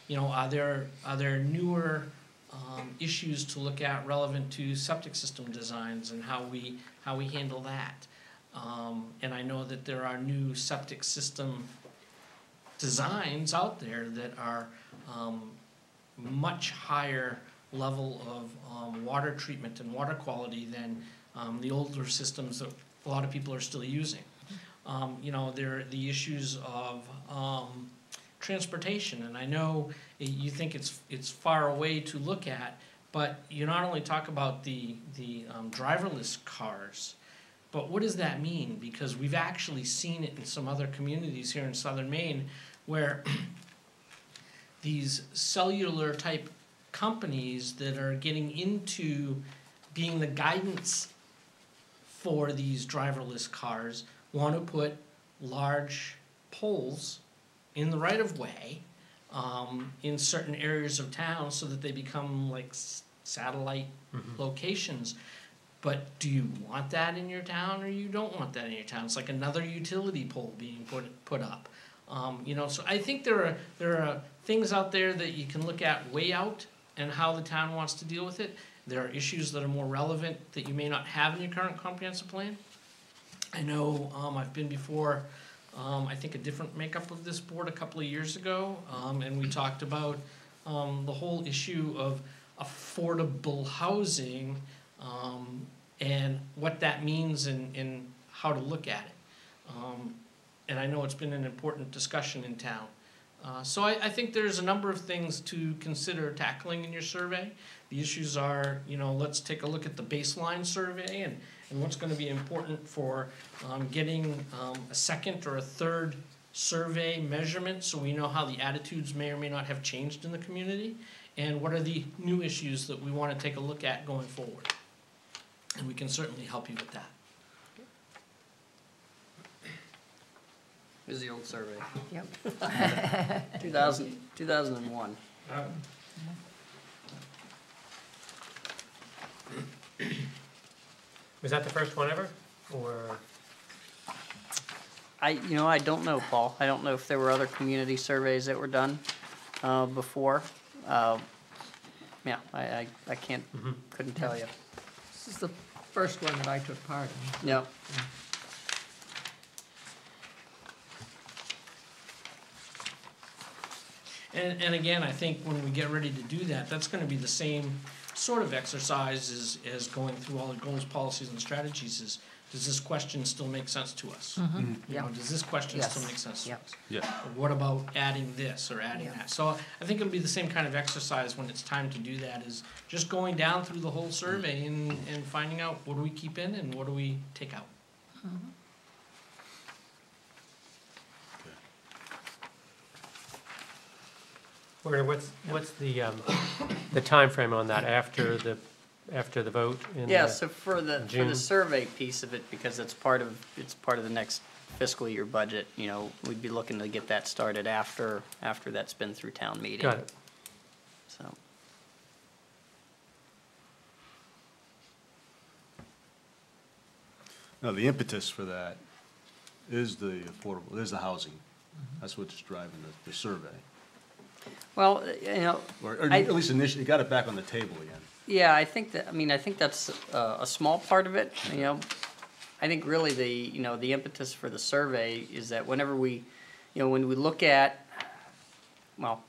Speaker 7: You know, are there newer issues to look at relevant to septic system designs and how we handle that? And I know that there are new septic system designs out there that are much higher level of water treatment and water quality than the older systems that a lot of people are still using. You know, there are the issues of transportation, and I know you think it's far away to look at, but you not only talk about the driverless cars, but what does that mean? Because we've actually seen it in some other communities here in southern Maine where these cellular type companies that are getting into being the guidance for these driverless cars want to put large poles in the right of way in certain areas of town so that they become like satellite locations. But do you want that in your town, or you don't want that in your town? It's like another utility pole being put up. You know, so I think there are things out there that you can look at way out and how the town wants to deal with it. There are issues that are more relevant that you may not have in your current comprehensive plan. I know I've been before, I think a different makeup of this board a couple of years ago, and we talked about the whole issue of affordable housing and what that means and how to look at it. And I know it's been an important discussion in town. So I think there's a number of things to consider tackling in your survey. The issues are, you know, let's take a look at the baseline survey and what's going to be important for getting a second or a third survey measurement so we know how the attitudes may or may not have changed in the community, and what are the new issues that we want to take a look at going forward. And we can certainly help you with that.
Speaker 2: This is the old survey,
Speaker 5: Yep.
Speaker 2: 2001.
Speaker 6: Was that the first one ever, or?
Speaker 2: I don't know, Paul. I don't know if there were other community surveys that were done before. Yeah, I can't, couldn't tell you.
Speaker 5: This is the first one that I took part in.
Speaker 2: Yep.
Speaker 7: And again, I think when we get ready to do that, that's gonna be the same sort of exercise as going through all the goals, policies, and strategies is, does this question still make sense to us? You know,
Speaker 5: Yeah.
Speaker 7: does this question still
Speaker 5: Yes.
Speaker 7: make sense to
Speaker 5: Yep.
Speaker 7: us?
Speaker 1: Yeah.
Speaker 7: Or what about adding this or adding
Speaker 5: Yeah.
Speaker 7: that? So I think it'll be the same kind of exercise when it's time to do that, is just going down through the whole survey and finding out what do we keep in and what do we take out.
Speaker 6: What's the timeframe on that after the vote in?
Speaker 2: Yeah, so for the
Speaker 6: June.
Speaker 2: survey piece of it, because it's part of the next fiscal year budget, you know, we'd be looking to get that started after that's been through town meeting.
Speaker 6: Got it.
Speaker 2: So,
Speaker 1: Now, the impetus for that is the affordable, is the housing. That's what's driving the survey.
Speaker 2: well, you know,
Speaker 1: Or
Speaker 2: I-
Speaker 1: at least initially, got it back on the table again.
Speaker 2: yeah, I think that's a small part of it, you know. I think really the impetus for the survey is that whenever we, when we look at, well,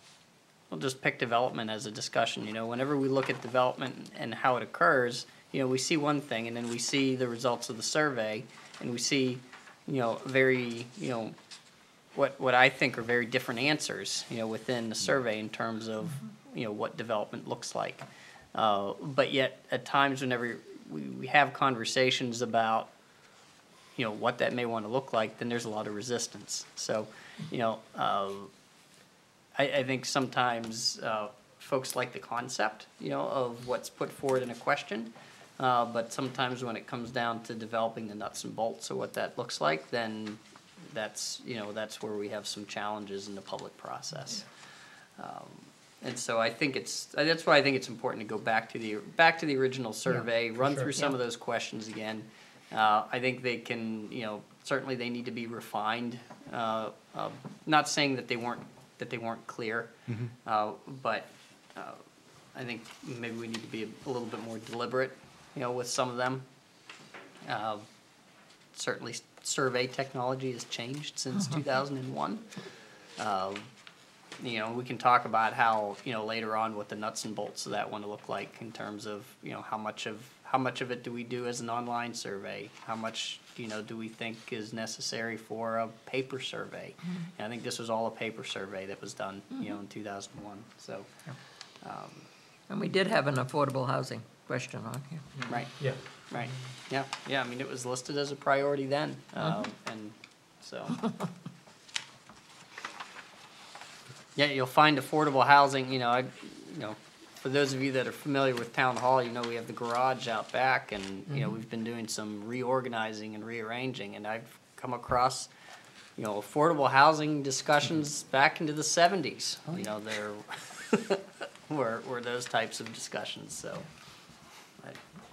Speaker 2: we'll just pick development as a discussion, whenever we look at development and how it occurs, we see one thing, and then we see the results of the survey, and we see, very, what I think are very different answers, within the survey in terms of, what development looks like. But yet, at times, whenever we have conversations about, what that may want to look like, then there's a lot of resistance. So, I think sometimes folks like the concept, of what's put forward in a question. But sometimes when it comes down to developing the nuts and bolts of what that looks like, then that's where we have some challenges in the public process. And so I think that's why I think it's important to go back to the original survey, run
Speaker 6: sure.
Speaker 2: through some of those questions again. I think they can, certainly they need to be refined. Not saying that they weren't clear, but I think maybe we need to be a little bit more deliberate, with some of them. Certainly, survey technology has changed since 2001. We can talk about how, later on what the nuts and bolts of that want to look like in terms of, how much of it do we do as an online survey? How much, do we think is necessary for a paper survey? And I think this was all a paper survey that was done, in 2001, so.
Speaker 5: And we did have an affordable housing question on here.
Speaker 2: Right,
Speaker 6: Yeah.
Speaker 2: right, yeah, I mean, it was listed as a priority then, and so. Yeah, you'll find affordable housing, for those of you that are familiar with Town Hall, we have the garage out back and, we've been doing some reorganizing and rearranging and I've come across, affordable housing discussions back into the 70s. There were those types of discussions, so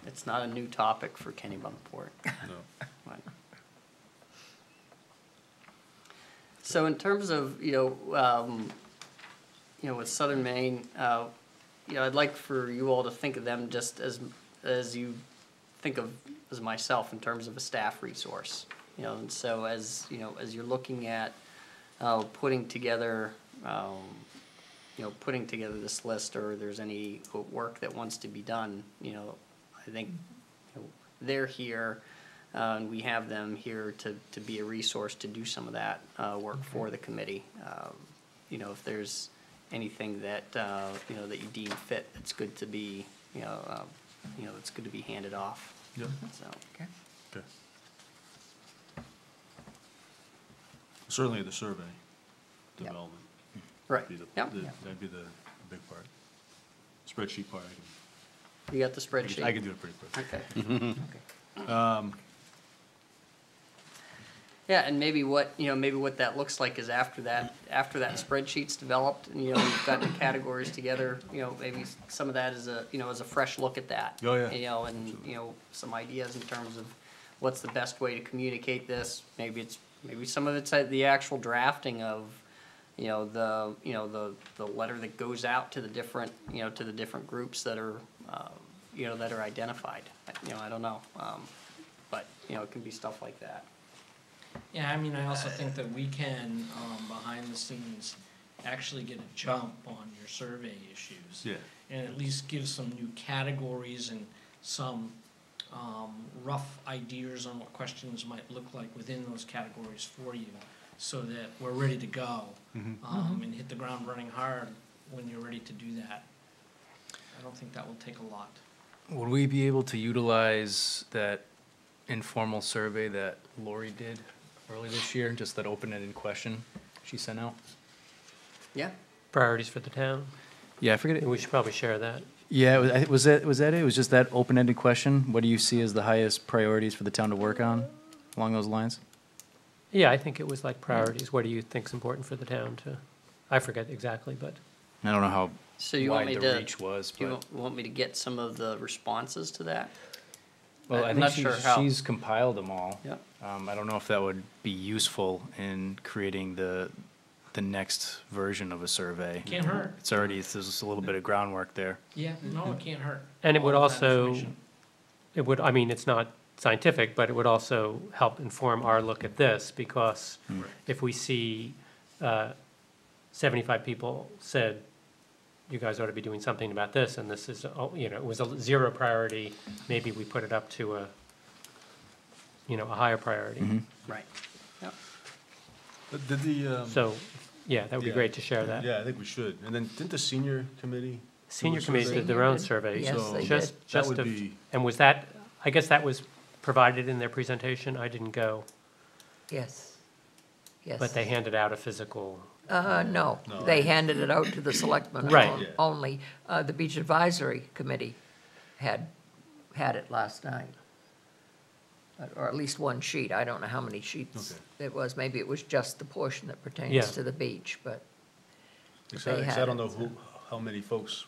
Speaker 2: it's not a new topic for Kennebunkport.
Speaker 1: No.
Speaker 2: Right. So in terms of, with Southern Maine, I'd like for you all to think of them just as you think of as myself in terms of a staff resource. And so as you're looking at putting together this list, or there's any work that wants to be done, I think they're here, and we have them here to be a resource to do some of that work for the committee. If there's anything that that you deem fit, it's good to be it's good to be handed off.
Speaker 1: Yep.
Speaker 2: So
Speaker 5: Okay.
Speaker 1: Okay. Certainly the survey
Speaker 5: Yep.
Speaker 1: development.
Speaker 2: right.
Speaker 1: Be the-
Speaker 2: Yep.
Speaker 1: That'd be the big part. Spreadsheet part,
Speaker 2: You got the spreadsheet.
Speaker 1: I can do it pretty quick.
Speaker 2: Okay.
Speaker 5: Okay.
Speaker 2: Yeah, and maybe what that looks like is after that spreadsheet's developed, and, we've got the categories together, maybe some of that is a fresh look at that.
Speaker 1: Oh, yeah.
Speaker 2: And, some ideas in terms of what's the best way to communicate this. Maybe some of it's the actual drafting of, the letter that goes out to the different groups that are, that are identified. I don't know, but, it can be stuff like that.
Speaker 7: Yeah, I also think that we can, behind the scenes, actually get a jump on your survey issues.
Speaker 1: Yeah.
Speaker 7: And at least give some new categories and some rough ideas on what questions might look like within those categories for you, so that we're ready to go, and hit the ground running hard when you're ready to do that. I don't think that will take a lot.
Speaker 9: Would we be able to utilize that informal survey that Lori did early this year, just that open-ended question she sent out?
Speaker 2: Yeah.
Speaker 6: Priorities for the town.
Speaker 9: Yeah, I forget
Speaker 6: And we should probably share that.
Speaker 9: Yeah, was that it? It was just that open-ended question? What do you see as the highest priorities for the town to work on, along those lines?
Speaker 6: Yeah, I think it was like priorities. What do you think's important for the town to, I forget exactly, but.
Speaker 9: I don't know how
Speaker 2: So you want
Speaker 9: wide
Speaker 2: me
Speaker 9: the
Speaker 2: to,
Speaker 9: reach was,
Speaker 2: do you
Speaker 9: but,
Speaker 2: want me to get some of the responses to that?
Speaker 9: well, I
Speaker 2: I'm
Speaker 9: think
Speaker 2: not sure how.
Speaker 9: she's compiled them all.
Speaker 2: Yep.
Speaker 9: I don't know if that would be useful in creating the next version of a survey.
Speaker 7: Can't hurt.
Speaker 9: There's just a little bit of groundwork there.
Speaker 7: Yeah, no, it can't hurt.
Speaker 6: And it would
Speaker 7: All of that
Speaker 6: also,
Speaker 7: information.
Speaker 6: it's not scientific, but it would also help inform our look at this, because if we see 75 people said, you guys ought to be doing something about this, and this is, it was a zero priority, maybe we put it up to a higher priority.
Speaker 2: Right. Yep.
Speaker 1: But did the,
Speaker 6: So, yeah, that would be
Speaker 1: Yeah.
Speaker 6: great to share that.
Speaker 1: yeah, I think we should. And then didn't the senior committee?
Speaker 6: Senior
Speaker 1: do a
Speaker 6: committee
Speaker 1: survey?
Speaker 6: did their own
Speaker 5: Senior
Speaker 6: survey.
Speaker 5: did. Yes,
Speaker 1: So
Speaker 5: they
Speaker 6: Just-
Speaker 5: did.
Speaker 1: That
Speaker 6: just
Speaker 1: would
Speaker 6: to-
Speaker 1: be,
Speaker 6: And was that, I guess that was provided in their presentation, I didn't go,
Speaker 5: Yes. Yes.
Speaker 6: but they handed out a physical,
Speaker 5: No,
Speaker 1: No.
Speaker 5: they handed it out to the selectmen
Speaker 6: Right.
Speaker 1: Yeah.
Speaker 5: only. The Beach Advisory Committee had it last night. Or at least one sheet. I don't know how many sheets
Speaker 1: Okay.
Speaker 5: it was. Maybe it was just the portion that
Speaker 6: Yeah.
Speaker 5: pertains to the beach, but
Speaker 1: because I
Speaker 5: had
Speaker 1: don't know
Speaker 5: it, so.
Speaker 1: how many folks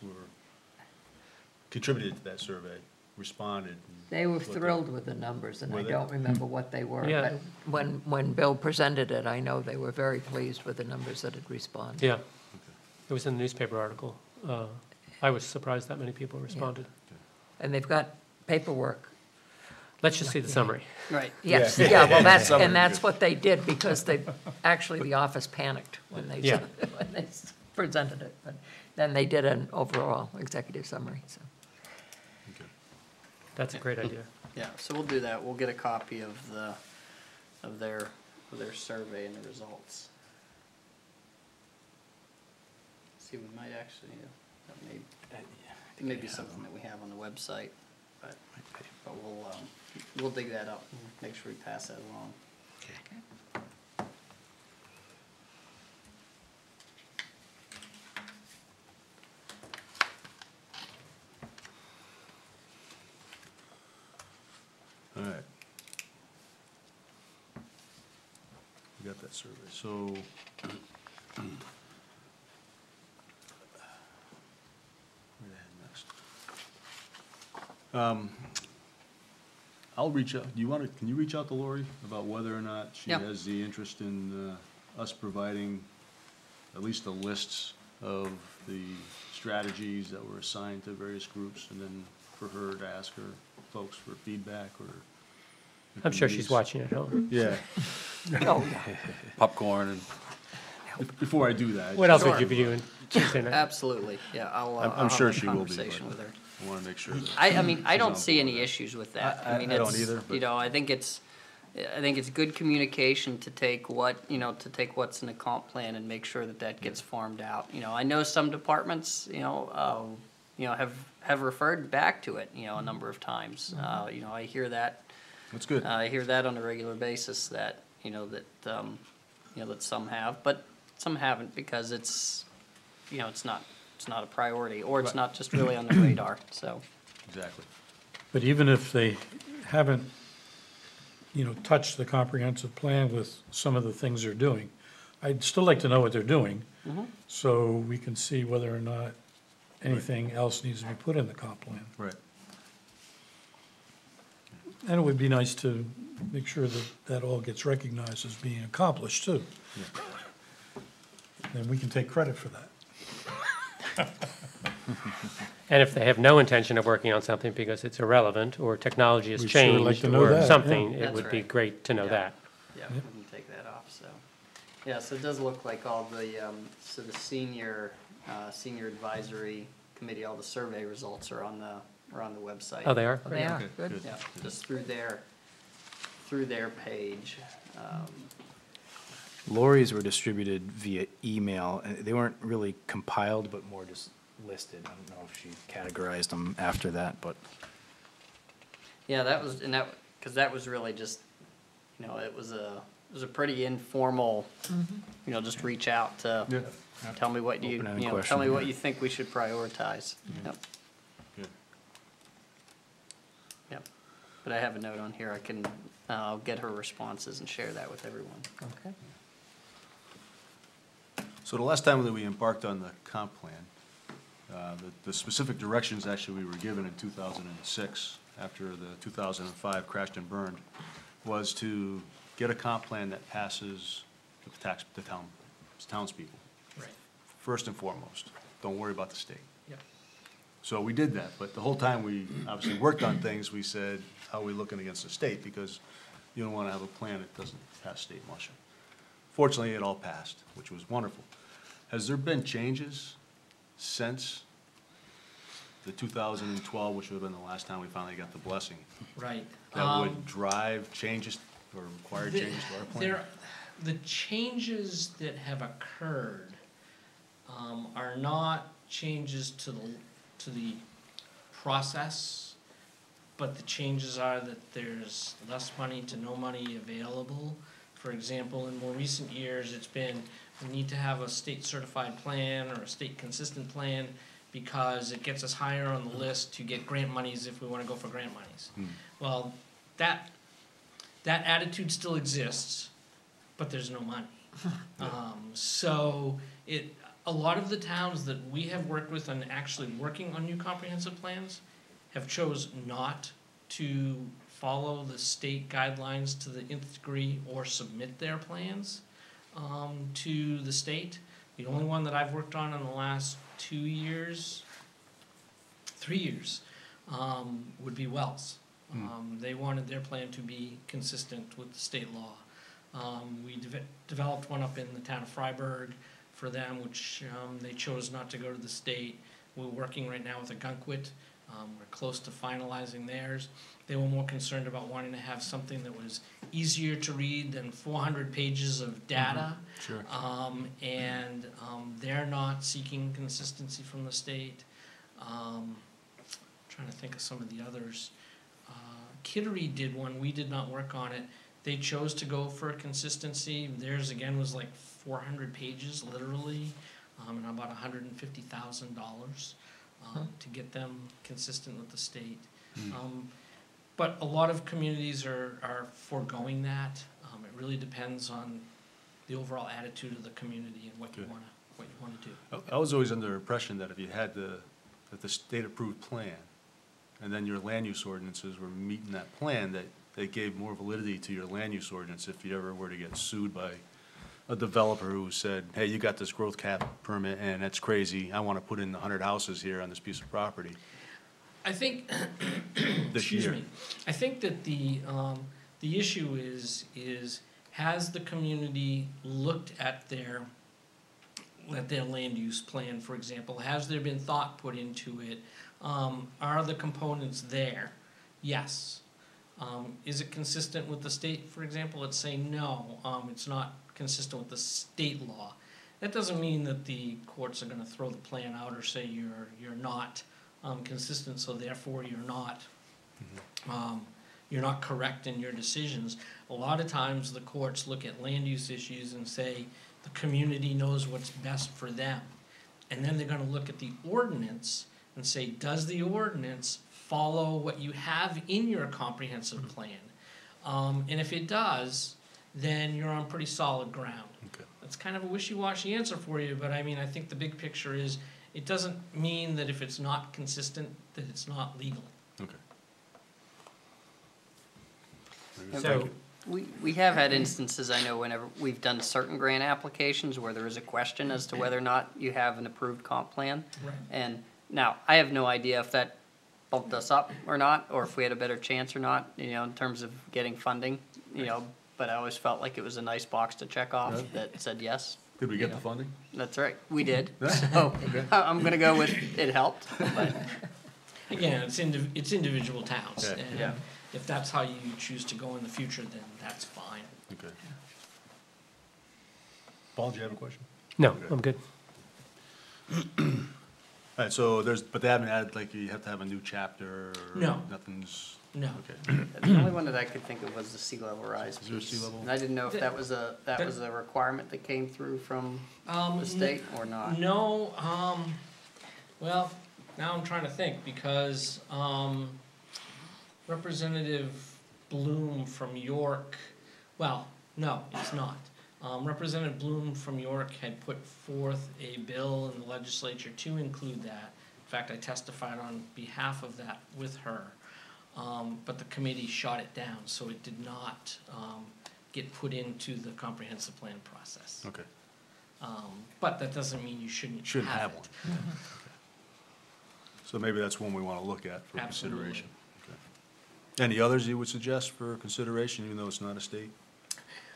Speaker 1: contributed to that survey, responded. and
Speaker 5: they were
Speaker 1: looked at-
Speaker 5: thrilled with the numbers, and
Speaker 1: Were
Speaker 5: I
Speaker 1: they?
Speaker 5: don't remember what they were.
Speaker 6: Yeah.
Speaker 5: But when Bill presented it, I know they were very pleased with the numbers that had responded.
Speaker 6: yeah. It was in the newspaper article. I was surprised that many people responded.
Speaker 5: And they've got paperwork.
Speaker 6: Let's just see the summary.
Speaker 2: Right.
Speaker 5: Yes,
Speaker 1: Yeah.
Speaker 5: yeah, well, that's,
Speaker 1: Summary
Speaker 5: and that's
Speaker 1: good.
Speaker 5: what they did, because they, actually, the office panicked when they,
Speaker 6: Yeah.
Speaker 5: when they presented it. But then they did an overall executive summary, so.
Speaker 1: Okay.
Speaker 6: That's a great idea.
Speaker 2: Yeah, so we'll do that. We'll get a copy of their survey and the results. See, we might actually, it may be something that we have on the website, but we'll dig that up and make sure we pass that along.
Speaker 1: that survey, so. Where the heck next? I'll reach out, can you reach out to Lori about whether or not she
Speaker 2: Yep.
Speaker 1: has the interest in, us providing at least the lists of the strategies that were assigned to various groups, and then for her to ask her folks for feedback or. the
Speaker 6: I'm sure she's
Speaker 1: committees?
Speaker 6: watching at home.
Speaker 1: Yeah,
Speaker 3: Popcorn and.
Speaker 1: before I do that.
Speaker 6: What else
Speaker 2: Sure.
Speaker 6: would you be doing Tuesday night?
Speaker 2: Absolutely, yeah, I'll
Speaker 1: I'm
Speaker 2: have
Speaker 1: sure
Speaker 2: a
Speaker 1: she will be,
Speaker 2: conversation
Speaker 1: but-
Speaker 2: with her.
Speaker 1: I wanna make sure that.
Speaker 2: I mean, I
Speaker 1: she's
Speaker 2: don't
Speaker 1: on
Speaker 2: see
Speaker 1: board
Speaker 2: any
Speaker 1: with that.
Speaker 2: issues with that.
Speaker 1: I
Speaker 2: mean,
Speaker 1: don't
Speaker 2: it's,
Speaker 1: either, but-
Speaker 2: you know, I think it's good communication to take what's in the comp plan and make sure that that gets farmed out. You know, I know some departments, have referred back to it, a number of times. I hear that.
Speaker 1: That's good.
Speaker 2: I hear that on a regular basis that, that some have, but some haven't because it's not a priority, or it's
Speaker 1: Right.
Speaker 2: not just really on the radar, so.
Speaker 1: Exactly.
Speaker 4: But even if they haven't, touched the comprehensive plan with some of the things they're doing, I'd still like to know what they're doing, so we can see whether or not anything else needs to be put in the comp plan.
Speaker 1: Right.
Speaker 4: And it would be nice to make sure that that all gets recognized as being accomplished, too. And we can take credit for that.
Speaker 6: And if they have no intention of working on something because it's irrelevant, or technology has
Speaker 4: We'd sure like
Speaker 6: changed,
Speaker 4: to know
Speaker 6: or
Speaker 4: that,
Speaker 6: something, it
Speaker 2: That's
Speaker 6: would be
Speaker 2: right.
Speaker 6: great to know
Speaker 2: Yeah.
Speaker 6: that.
Speaker 2: Yeah, we can take that off, so. Yeah, so it does look like all the, so the senior advisory committee, all the survey results are on the website.
Speaker 6: Oh, they are?
Speaker 5: They are,
Speaker 1: Okay,
Speaker 5: good.
Speaker 1: good.
Speaker 2: Yeah, just through their page.
Speaker 9: Lori's were distributed via email, and they weren't really compiled, but more just listed. I don't know if she categorized them after that, but
Speaker 2: Yeah, because that was really just, it was a pretty informal, just reach out to,
Speaker 1: Yeah.
Speaker 2: tell me what you,
Speaker 9: Open-ended
Speaker 2: tell
Speaker 9: question.
Speaker 2: me what you think we should prioritize. Yep.
Speaker 1: Good.
Speaker 2: Yep. But I have a note on here, I'll get her responses and share that with everyone.
Speaker 5: Okay.
Speaker 1: So the last time that we embarked on the comp plan, the specific directions actually we were given in 2006, after the 2005 crashed and burned, was to get a comp plan that passes the townspeople,
Speaker 7: Right.
Speaker 1: first and foremost. Don't worry about the state.
Speaker 7: Yep.
Speaker 1: So we did that, but the whole time we obviously worked on things, we said, how are we looking against the state? Because you don't want to have a plan that doesn't pass state muster. Fortunately, it all passed, which was wonderful. Has there been changes since the 2012, which would have been the last time we finally got the blessing,
Speaker 7: Right.
Speaker 1: that would drive changes or require
Speaker 7: The-
Speaker 1: changes to our plan?
Speaker 7: The changes that have occurred are not changes to the process, but the changes are that there's less money to no money available. For example, in more recent years, it's been, we need to have a state certified plan or a state consistent plan because it gets us higher on the list to get grant monies if we wanna go for grant monies. Well, that attitude still exists, but there's no money. So a lot of the towns that we have worked with on actually working on new comprehensive plans have chose not to follow the state guidelines to the nth degree or submit their plans to the state. The only one that I've worked on in the last 3 years, would be Wells. They wanted their plan to be consistent with the state law. We developed one up in the town of Freiburg for them, which they chose not to go to the state. We're working right now with Agunquit. We're close to finalizing theirs. They were more concerned about wanting to have something that was easier to read than 400 pages of data.
Speaker 1: Sure.
Speaker 7: They're not seeking consistency from the state. Trying to think of some of the others. Kittery did one, we did not work on it. They chose to go for consistency. Theirs again was like 400 pages, literally, and about $150,000 to get them consistent with the state. But a lot of communities are foregoing that. It really depends on the overall attitude of the community and what you
Speaker 1: Good.
Speaker 7: wanna do.
Speaker 1: I was always under the impression that if you had that the state-approved plan, and then your land use ordinances were meeting that plan, that they gave more validity to your land use ordinance if you ever were to get sued by a developer who said, hey, you got this growth cap permit, and that's crazy, I wanna put in 100 houses here on this piece of property
Speaker 7: I think,
Speaker 1: this
Speaker 7: excuse
Speaker 1: year.
Speaker 7: me, I think that the issue is, has the community looked at their land use plan, for example? Has there been thought put into it? Are the components there? Yes. Is it consistent with the state, for example? Let's say no, it's not consistent with the state law. That doesn't mean that the courts are gonna throw the plan out or say you're not consistent, so therefore you're not correct in your decisions. A lot of times the courts look at land use issues and say the community knows what's best for them. And then they're gonna look at the ordinance and say, does the ordinance follow what you have in your comprehensive plan? And if it does, then you're on pretty solid ground.
Speaker 1: Okay.
Speaker 7: That's kind of a wishy-washy answer for you, but I mean, I think the big picture is, it doesn't mean that if it's not consistent, that it's not legal.
Speaker 1: Okay.
Speaker 6: So,
Speaker 2: We have had instances, I know, whenever we've done certain grant applications where there is a question as to whether or not you have an approved comp plan.
Speaker 7: Right.
Speaker 2: And now, I have no idea if that bumped us up or not, or if we had a better chance or not, you know, in terms of getting funding, you know, but I always felt like it was a nice box to check off
Speaker 1: Right.
Speaker 2: that said yes.
Speaker 1: Did we get
Speaker 2: Yeah.
Speaker 1: the funding?
Speaker 2: That's right, we did, so I'm gonna go with it helped, but
Speaker 7: Again, it's individual towns,
Speaker 1: Yeah.
Speaker 7: and
Speaker 2: Yeah.
Speaker 7: if that's how you choose to go in the future, then that's fine.
Speaker 1: Okay. Paul, do you have a question?
Speaker 6: no,
Speaker 1: Okay.
Speaker 6: I'm good.
Speaker 1: All right, so but they haven't added, like, you have to have a new chapter, or
Speaker 7: No.
Speaker 1: nothing's,
Speaker 7: No.
Speaker 1: okay.
Speaker 2: the only one that I could think of was the sea level rise
Speaker 1: Is there a
Speaker 2: piece.
Speaker 1: sea level?
Speaker 2: And I didn't know if that was a requirement that came through from the state or not.
Speaker 7: No, well, now I'm trying to think, because, Representative Bloom from York, well, no, it's not. Representative Bloom from York had put forth a bill in the legislature to include that. In fact, I testified on behalf of that with her. But the committee shot it down, so it did not, get put into the comprehensive plan process.
Speaker 1: Okay.
Speaker 7: But that doesn't mean you shouldn't
Speaker 1: Shouldn't have
Speaker 7: it.
Speaker 1: one. Okay. So maybe that's one we wanna look at for
Speaker 7: Absolutely.
Speaker 1: consideration. Okay. Any others you would suggest for consideration, even though it's not a state?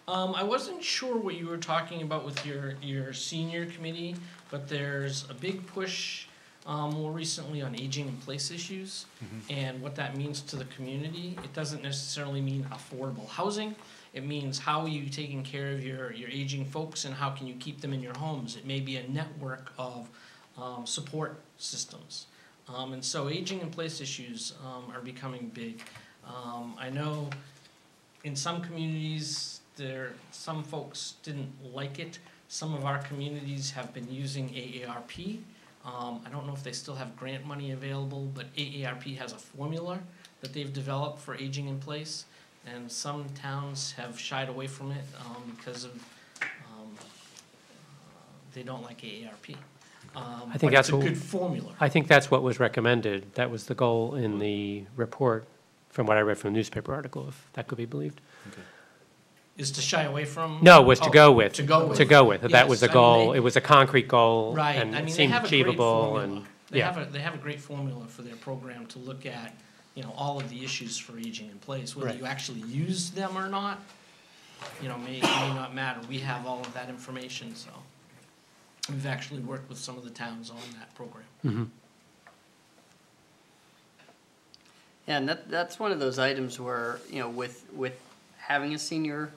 Speaker 7: I wasn't sure what you were talking about with your senior committee, but there's a big push, more recently on aging in place issues and what that means to the community. It doesn't necessarily mean affordable housing. It means how are you taking care of your aging folks and how can you keep them in your homes? It may be a network of, support systems. And so aging in place issues, are becoming big. I know in some communities, some folks didn't like it. Some of our communities have been using AARP. I don't know if they still have grant money available, but AARP has a formula that they've developed for aging in place. And some towns have shied away from it, because of, they don't like AARP.
Speaker 6: I think that's
Speaker 7: But
Speaker 6: what-
Speaker 7: it's a good formula.
Speaker 6: I think that's what was recommended. That was the goal in the report, from what I read from the newspaper article, if that could be believed.
Speaker 7: Is to shy away from?
Speaker 6: No, was to
Speaker 7: Oh,
Speaker 6: go with.
Speaker 7: To go with.
Speaker 6: To go with. That was the
Speaker 7: Yes, I mean,
Speaker 6: goal.
Speaker 7: they-
Speaker 6: It was a concrete goal.
Speaker 7: Right,
Speaker 6: And
Speaker 7: I
Speaker 6: it
Speaker 7: mean, they
Speaker 6: seemed
Speaker 7: have a great
Speaker 6: achievable
Speaker 7: formula.
Speaker 6: and,
Speaker 7: They
Speaker 6: yeah.
Speaker 7: have a great formula for their program to look at, you know, all of the issues for aging in place. Whether
Speaker 6: Right.
Speaker 7: you actually use them or not, you know, may not matter. We have all of that information, so. We've actually worked with some of the towns on that program.
Speaker 6: Mhm.
Speaker 2: Yeah, and that's one of those items where, you know, with having a senior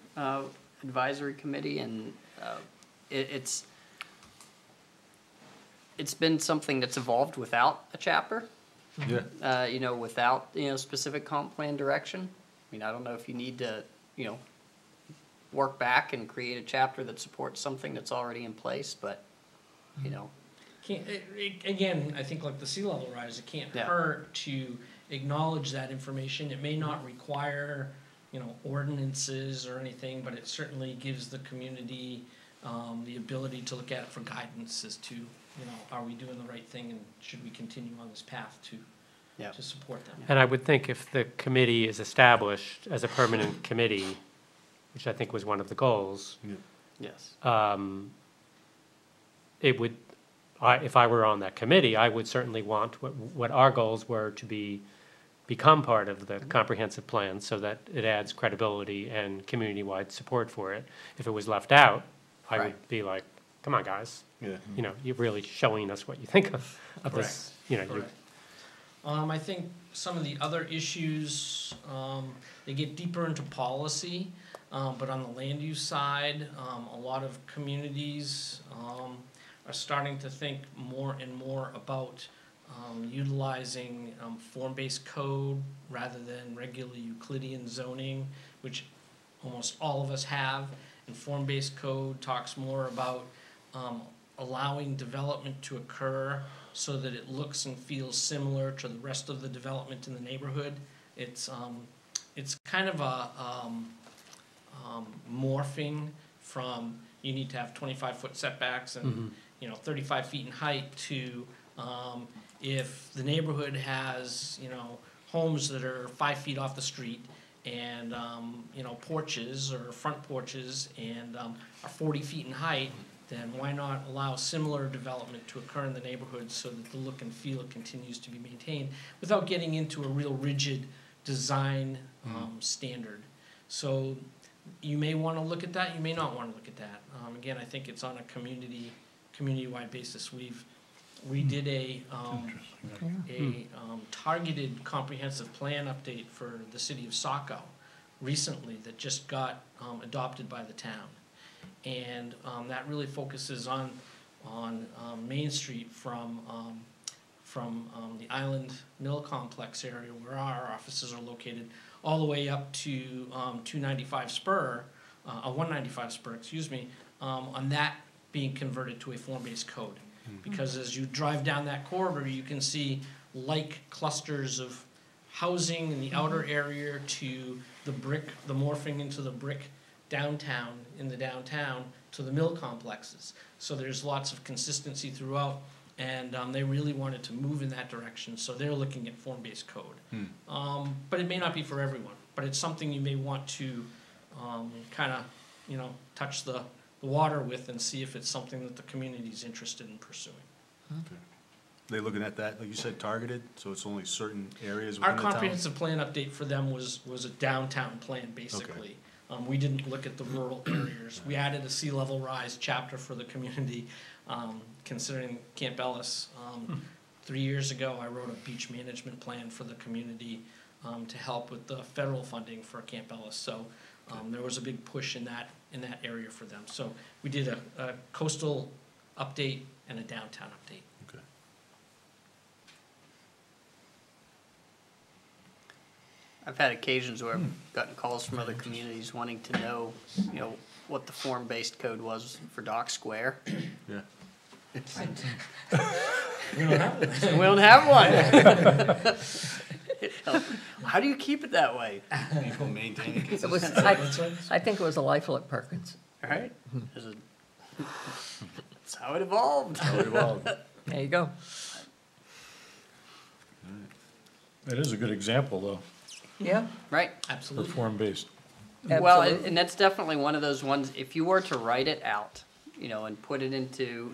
Speaker 2: advisory committee and it's been something that's evolved without a chapter,
Speaker 1: Yeah.
Speaker 2: you know, without, you know, specific comp plan direction. I mean, I don't know if you need to, you know, work back and create a chapter that supports something that's already in place, but, you know,
Speaker 7: Again, I think like the sea level rise, it can't
Speaker 2: Yeah.
Speaker 7: hurt to acknowledge that information. It may not require, ordinances or anything, but it certainly gives the community, the ability to look at it for guidance as to, are we doing the right thing and should we continue on this path to support them?
Speaker 6: And I would think if the committee is established as a permanent committee, which I think was one of the goals,
Speaker 2: Yes.
Speaker 6: it would, if I were on that committee, I would certainly want what our goals were to become part of the comprehensive plan so that it adds credibility and community-wide support for it. If it was left out, I
Speaker 2: Right.
Speaker 6: would be like, come on, guys,
Speaker 1: Yeah.
Speaker 6: you're really showing us what you think of this,
Speaker 7: Correct. I think some of the other issues, they get deeper into policy, but on the land use side, a lot of communities are starting to think more and more about utilizing form-based code rather than regular Euclidean zoning, which almost all of us have. And form-based code talks more about allowing development to occur so that it looks and feels similar to the rest of the development in the neighborhood. It's kind of a morphing from you need to have 25-foot setbacks and 35 feet in height to if the neighborhood has homes that are 5 feet off the street and porches or front porches and are 40 feet in height, then why not allow similar development to occur in the neighborhood so that the look and feel continues to be maintained without getting into a real rigid design standard. So you may want to look at that, you may not want to look at that. Again, I think it's on a community-wide basis. We did a targeted comprehensive plan update for the city of Saco recently that just got adopted by the town. And that really focuses on Main Street from the Island Mill Complex area where our offices are located, all the way up to 295 Spur, 195 Spur, excuse me, on that being converted to a form-based code. Because as you drive down that corridor, you can see like clusters of housing in the outer area to the morphing into the brick downtown, in the downtown, to the mill complexes. So there's lots of consistency throughout, and they really wanted to move in that direction, so they're looking at form-based code. But it may not be for everyone, but it's something you may want to kind of, touch the water with and see if it's something that the community is interested in pursuing.
Speaker 1: They looking at that, like you said, targeted, so it's only certain areas
Speaker 7: Our
Speaker 1: within the town?
Speaker 7: comprehensive plan update for them was a downtown plan, basically. We didn't look at the rural areas. We added a sea level rise chapter for the community, considering Camp Ellis. 3 years ago, I wrote a beach management plan for the community to help with the federal funding for Camp Ellis. So there was a big push in that area for them. So we did a coastal update and a downtown update.
Speaker 1: Okay.
Speaker 2: I've had occasions where I've gotten calls from other communities wanting to know, what the form-based code was for Dock Square.
Speaker 1: Yeah.
Speaker 7: We don't have it.
Speaker 2: We don't have one. How do you keep it that way?
Speaker 3: People maintaining
Speaker 5: It was,
Speaker 3: consistency.
Speaker 5: I think it was a lifer at Perkins.
Speaker 2: Right? That's how it evolved.
Speaker 5: There you go.
Speaker 4: That is a good example, though,
Speaker 5: Yeah,
Speaker 2: Right.
Speaker 4: for
Speaker 7: Absolutely.
Speaker 4: form-based.
Speaker 2: Well,
Speaker 5: absolutely.
Speaker 2: and that's definitely one of those ones, if you were to write it out, and put it into,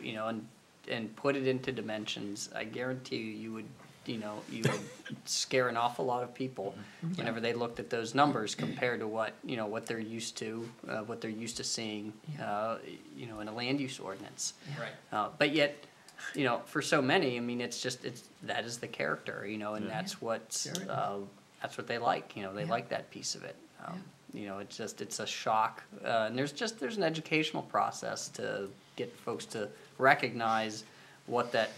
Speaker 2: and put it into dimensions, I guarantee you would, you would scare an awful lot of people whenever they looked at those numbers compared to what, what they're used to, seeing, in a land use ordinance.
Speaker 7: Right.
Speaker 2: But yet, for so many, I mean, that is the character, and that's what's, that's what they like, they like that piece of it. It's a shock, and there's an educational process to get folks to recognize what that,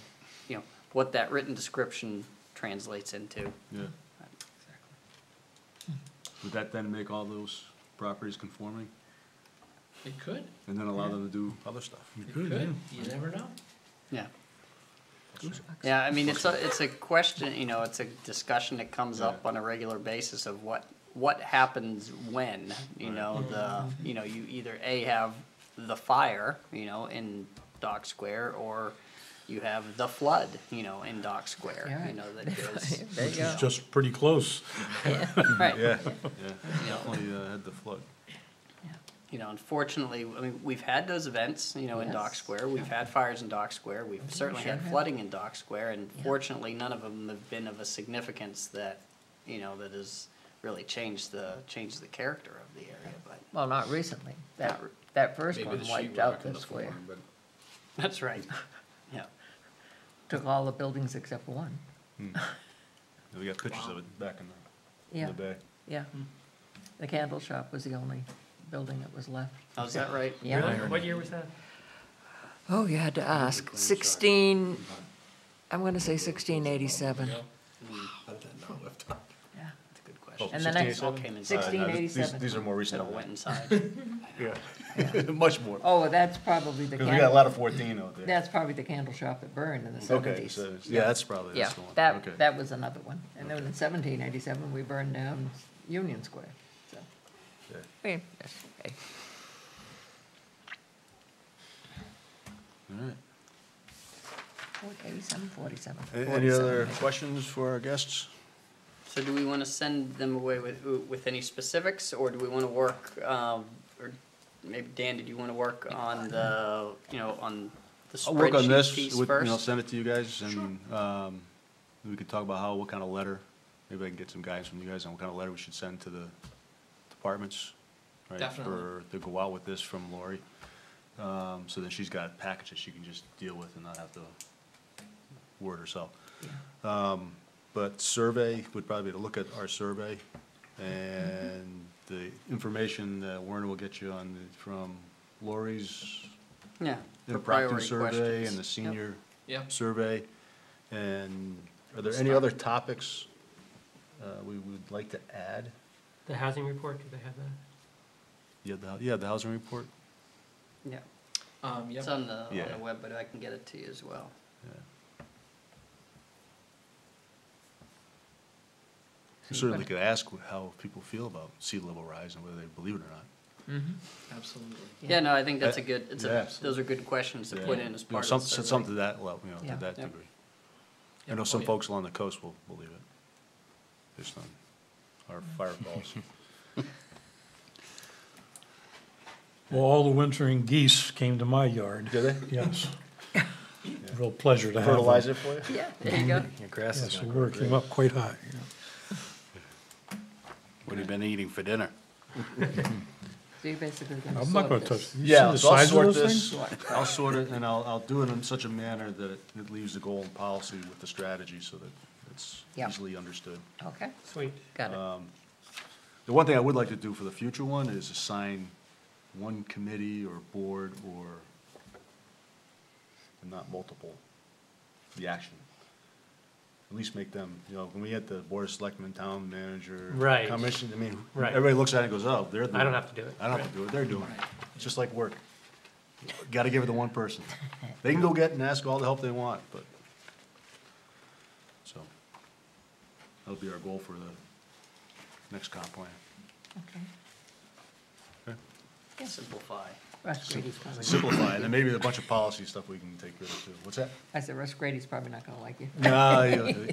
Speaker 2: what that written description translates into.
Speaker 1: Yeah. Would that then make all those properties conforming
Speaker 7: It could.
Speaker 1: and then allow them to do other stuff?
Speaker 7: It could. You never know.
Speaker 2: Yeah. Yeah, I mean, it's a question, it's a discussion that comes up on a regular basis of what what happens when, you know, you know, you either A, have the fire, you know, in Dock Square, or you have the flood, you know, in Dock Square,
Speaker 5: Yeah.
Speaker 2: you know, that goes.
Speaker 5: There you go.
Speaker 4: It's just pretty close.
Speaker 5: Right.
Speaker 1: Yeah, definitely had the flood.
Speaker 2: You know, unfortunately, I mean, we've had those events, you know, in Dock
Speaker 5: Yes.
Speaker 2: Square. We've had fires in Dock Square. We've certainly
Speaker 5: sure
Speaker 2: had
Speaker 5: have.
Speaker 2: flooding in Dock Square, and
Speaker 5: Yeah.
Speaker 2: fortunately, none of them have been of a significance that, you know, that has really changed the character of the area, but
Speaker 5: Well, not recently.
Speaker 2: Not
Speaker 5: That first
Speaker 3: Maybe
Speaker 5: one
Speaker 3: the
Speaker 5: wiped
Speaker 3: sheetrock
Speaker 5: out
Speaker 3: in
Speaker 5: the
Speaker 3: the
Speaker 5: square.
Speaker 3: form, but
Speaker 2: that's right. Yeah.
Speaker 5: Took all the buildings except for one.
Speaker 1: We got pictures of it back in
Speaker 5: Yeah,
Speaker 1: the bay.
Speaker 5: yeah. The candle shop was the only building that was left.
Speaker 2: Oh, is that right?
Speaker 5: Yeah.
Speaker 6: Really? What year was that?
Speaker 5: Oh, you had to ask. 16, I'm gonna say 1687.
Speaker 3: how did that not lift up?
Speaker 5: Yeah.
Speaker 2: That's a good question.
Speaker 5: And the next
Speaker 2: All
Speaker 5: one,
Speaker 2: came inside.
Speaker 5: 1687.
Speaker 1: These are more
Speaker 2: It
Speaker 1: recent
Speaker 2: all
Speaker 1: than
Speaker 2: went
Speaker 1: that.
Speaker 2: inside.
Speaker 1: Yeah, much more.
Speaker 5: Oh, that's probably the
Speaker 1: Because we got a lot of
Speaker 5: candle,
Speaker 1: 14 out there.
Speaker 5: that's probably the candle shop that burned in the
Speaker 1: Okay,
Speaker 5: 70s.
Speaker 1: so, yeah, that's probably,
Speaker 5: Yeah,
Speaker 1: that's the one.
Speaker 5: that,
Speaker 1: Okay.
Speaker 5: that was another one. And then in 1787, we burned down Union Square, so.
Speaker 1: Yeah.
Speaker 5: I mean, that's okay.
Speaker 1: All right.
Speaker 5: 87, 47.
Speaker 1: Any other questions for our guests?
Speaker 2: So do we want to send them away with any specifics, or do we want to work, or maybe Dan, did you want to work on the, you know, on the
Speaker 1: I'll work on
Speaker 2: spreadsheet
Speaker 1: this,
Speaker 2: piece
Speaker 1: with, you know,
Speaker 2: first?
Speaker 1: send it to you guys, and, we could talk about what kind of letter, maybe I can get some guidance from you guys on what kind of letter we should send to the departments, right?
Speaker 7: Definitely.
Speaker 1: To go out with this from Lori, so that she's got a package that she can just deal with and not have to word herself. But survey would probably be to look at our survey, and the information that Werner will get you on, from Lori's
Speaker 2: Yeah. for
Speaker 1: interactive
Speaker 2: priority
Speaker 1: survey
Speaker 2: questions.
Speaker 1: and the senior
Speaker 7: Yep.
Speaker 1: survey. And are there any other topics we would like to add?
Speaker 6: The housing report, do they have that?
Speaker 1: Yeah, the housing report?
Speaker 2: Yeah,
Speaker 7: Yep.
Speaker 2: it's on the
Speaker 1: Yeah.
Speaker 2: web, but I can get it to you as well.
Speaker 1: Yeah. You certainly could ask how people feel about sea level rise and whether they believe it or not.
Speaker 7: Absolutely.
Speaker 2: Yeah, no, I think that's a good,
Speaker 1: Yeah.
Speaker 2: those are good questions to
Speaker 1: Yeah.
Speaker 2: put in as
Speaker 1: You know,
Speaker 2: part of
Speaker 1: some-
Speaker 2: the survey.
Speaker 1: something to that level, you know,
Speaker 5: Yeah.
Speaker 1: to that
Speaker 2: Yep.
Speaker 1: degree. I
Speaker 7: Yep.
Speaker 1: know
Speaker 7: Oh,
Speaker 1: some
Speaker 7: yeah.
Speaker 1: folks along the coast will believe it, based on our fireballs.
Speaker 4: Well, all the wintering geese came to my yard.
Speaker 1: Do they?
Speaker 4: Yes. Real pleasure to have them.
Speaker 1: Fertilize it for you?
Speaker 5: Yeah, there you go.
Speaker 9: Your grass is
Speaker 4: Yes, the
Speaker 9: gonna grow
Speaker 4: word came
Speaker 9: great.
Speaker 4: up quite high.
Speaker 3: What have you been eating for dinner?
Speaker 5: So you're basically gonna
Speaker 4: I'm not
Speaker 5: sort
Speaker 4: gonna
Speaker 5: this.
Speaker 4: touch, you see
Speaker 1: Yeah,
Speaker 4: the
Speaker 1: so I'll
Speaker 4: size of
Speaker 1: sort
Speaker 4: those
Speaker 1: this,
Speaker 4: things?
Speaker 1: I'll sort it, and I'll do it in such a manner that it leaves the goal and policy with the strategy so that it's
Speaker 5: Yeah.
Speaker 1: easily understood.
Speaker 5: Okay,
Speaker 6: Sweet.
Speaker 5: got it.
Speaker 1: The one thing I would like to do for the future one is assign one committee or board and not multiple, the action. At least make them, you know, when we get the board of selectmen, town manager.
Speaker 6: Right.
Speaker 1: Commission, I mean,
Speaker 6: Right.
Speaker 1: everybody looks at it and goes, oh, they're doing it.
Speaker 6: I don't have to do it.
Speaker 1: I don't have to do it, they're doing it. It's just like work. Gotta give it to one person. They can go get and ask all the help they want, but, so, that'll be our goal for the next comp plan.
Speaker 5: Okay.
Speaker 2: Simplify.
Speaker 5: Russ Grady's probably,
Speaker 1: Simplify, and then maybe a bunch of policy stuff we can take rid of too. What's that?
Speaker 5: I said Russ Grady's probably not gonna like you.
Speaker 1: No,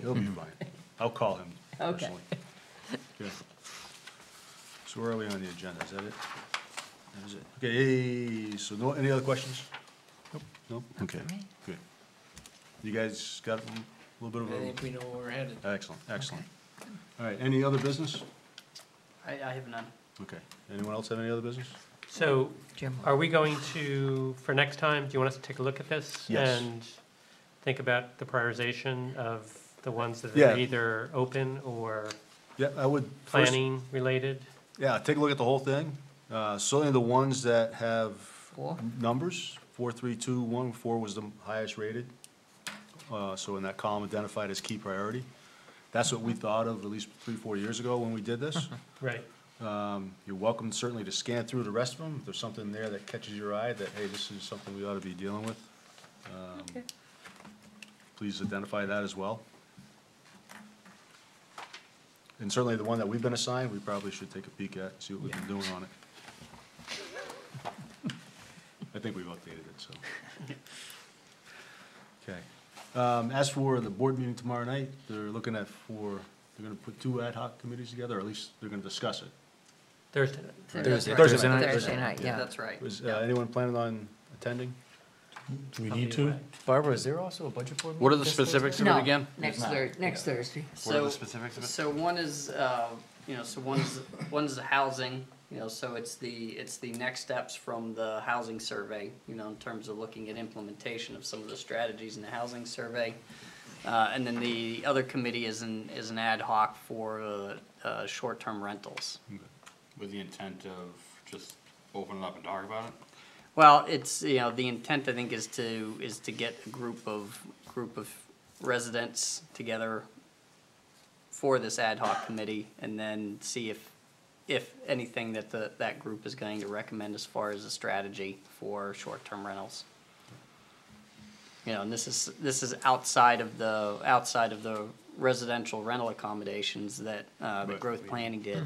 Speaker 1: he'll be fine. I'll call him
Speaker 5: Okay.
Speaker 1: personally. Okay. So where are we on the agenda? Is that it? That is it. Okay, so no, any other questions? Nope. Nope, okay,
Speaker 5: for me.
Speaker 1: good. You guys got a little bit
Speaker 7: I
Speaker 1: of
Speaker 7: think we know where we're headed.
Speaker 1: a, excellent, excellent. All right, any other business?
Speaker 2: I have none.
Speaker 1: Okay, anyone else have any other business?
Speaker 6: So
Speaker 5: Jim.
Speaker 6: are we going to, for next time, do you want us to take a look at this?
Speaker 1: Yes.
Speaker 6: And think about the prioritization of the ones that
Speaker 1: Yeah.
Speaker 6: are either open or
Speaker 1: Yeah, I would. first-
Speaker 6: planning related?
Speaker 1: Yeah, take a look at the whole thing. Certainly the ones that have
Speaker 5: 4?
Speaker 1: numbers, 4, 3, 2, 1, 4 was the highest rated. So in that column identified as key priority. That's what we thought of at least 3, 4 years ago when we did this.
Speaker 6: Right.
Speaker 1: You're welcome certainly to scan through the rest of them. If there's something there that catches your eye that, hey, this is something we ought to be dealing with, please identify that as well. and certainly the one that we've been assigned, we probably should take a peek at, see what we've been doing on it. I think we've updated it, so. Okay. As for the board meeting tomorrow night, they're looking at they're gonna put 2 ad hoc committees together, or at least they're gonna discuss it.
Speaker 6: Thursday night.
Speaker 9: Thursday
Speaker 5: Thursday
Speaker 9: night?
Speaker 5: night, yeah.
Speaker 2: That's right.
Speaker 1: Was anyone planning on attending?
Speaker 4: Do we need to?
Speaker 9: Barbara, is there also a budget board?
Speaker 3: What are
Speaker 9: meeting
Speaker 3: the
Speaker 9: this Thursday?
Speaker 3: specifics of it again?
Speaker 5: Next Thursday.
Speaker 3: What are the
Speaker 2: So,
Speaker 3: specifics of it?
Speaker 2: so one is, one's the housing, so it's the next steps from the housing survey, in terms of looking at implementation of some of the strategies in the housing survey. And then the other committee is an ad hoc for, short-term rentals.
Speaker 3: With the intent of just opening up and talk about it?
Speaker 2: Well, it's, the intent, I think, is to get a group of residents together for this ad hoc committee, and then see if anything that that group is going to recommend as far as a strategy for short-term rentals. And this is outside of the residential rental accommodations that, the growth planning did.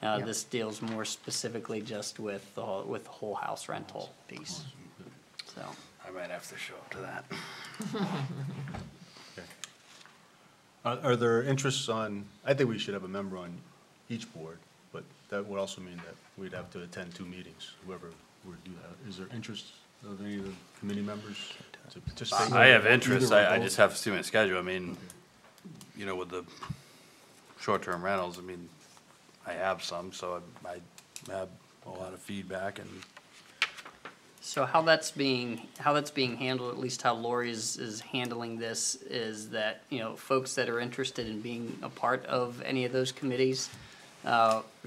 Speaker 1: Yeah.
Speaker 2: This deals more specifically just with the whole house rental piece, so.
Speaker 3: I might have to show up to that.
Speaker 1: Okay. Are there interests on, I think we should have a member on each board, but that would also mean that we'd have to attend 2 meetings, whoever would do that. Is there interest of any of the committee members to participate?
Speaker 3: I have interest,
Speaker 1: Either or
Speaker 3: I
Speaker 1: both?
Speaker 3: just have to see my schedule, I mean, with the short-term rentals, I mean, I have some, so I have a lot of feedback, and
Speaker 2: So how that's being handled, at least how Lori is handling this, is that, folks that are interested in being a part of any of those committees,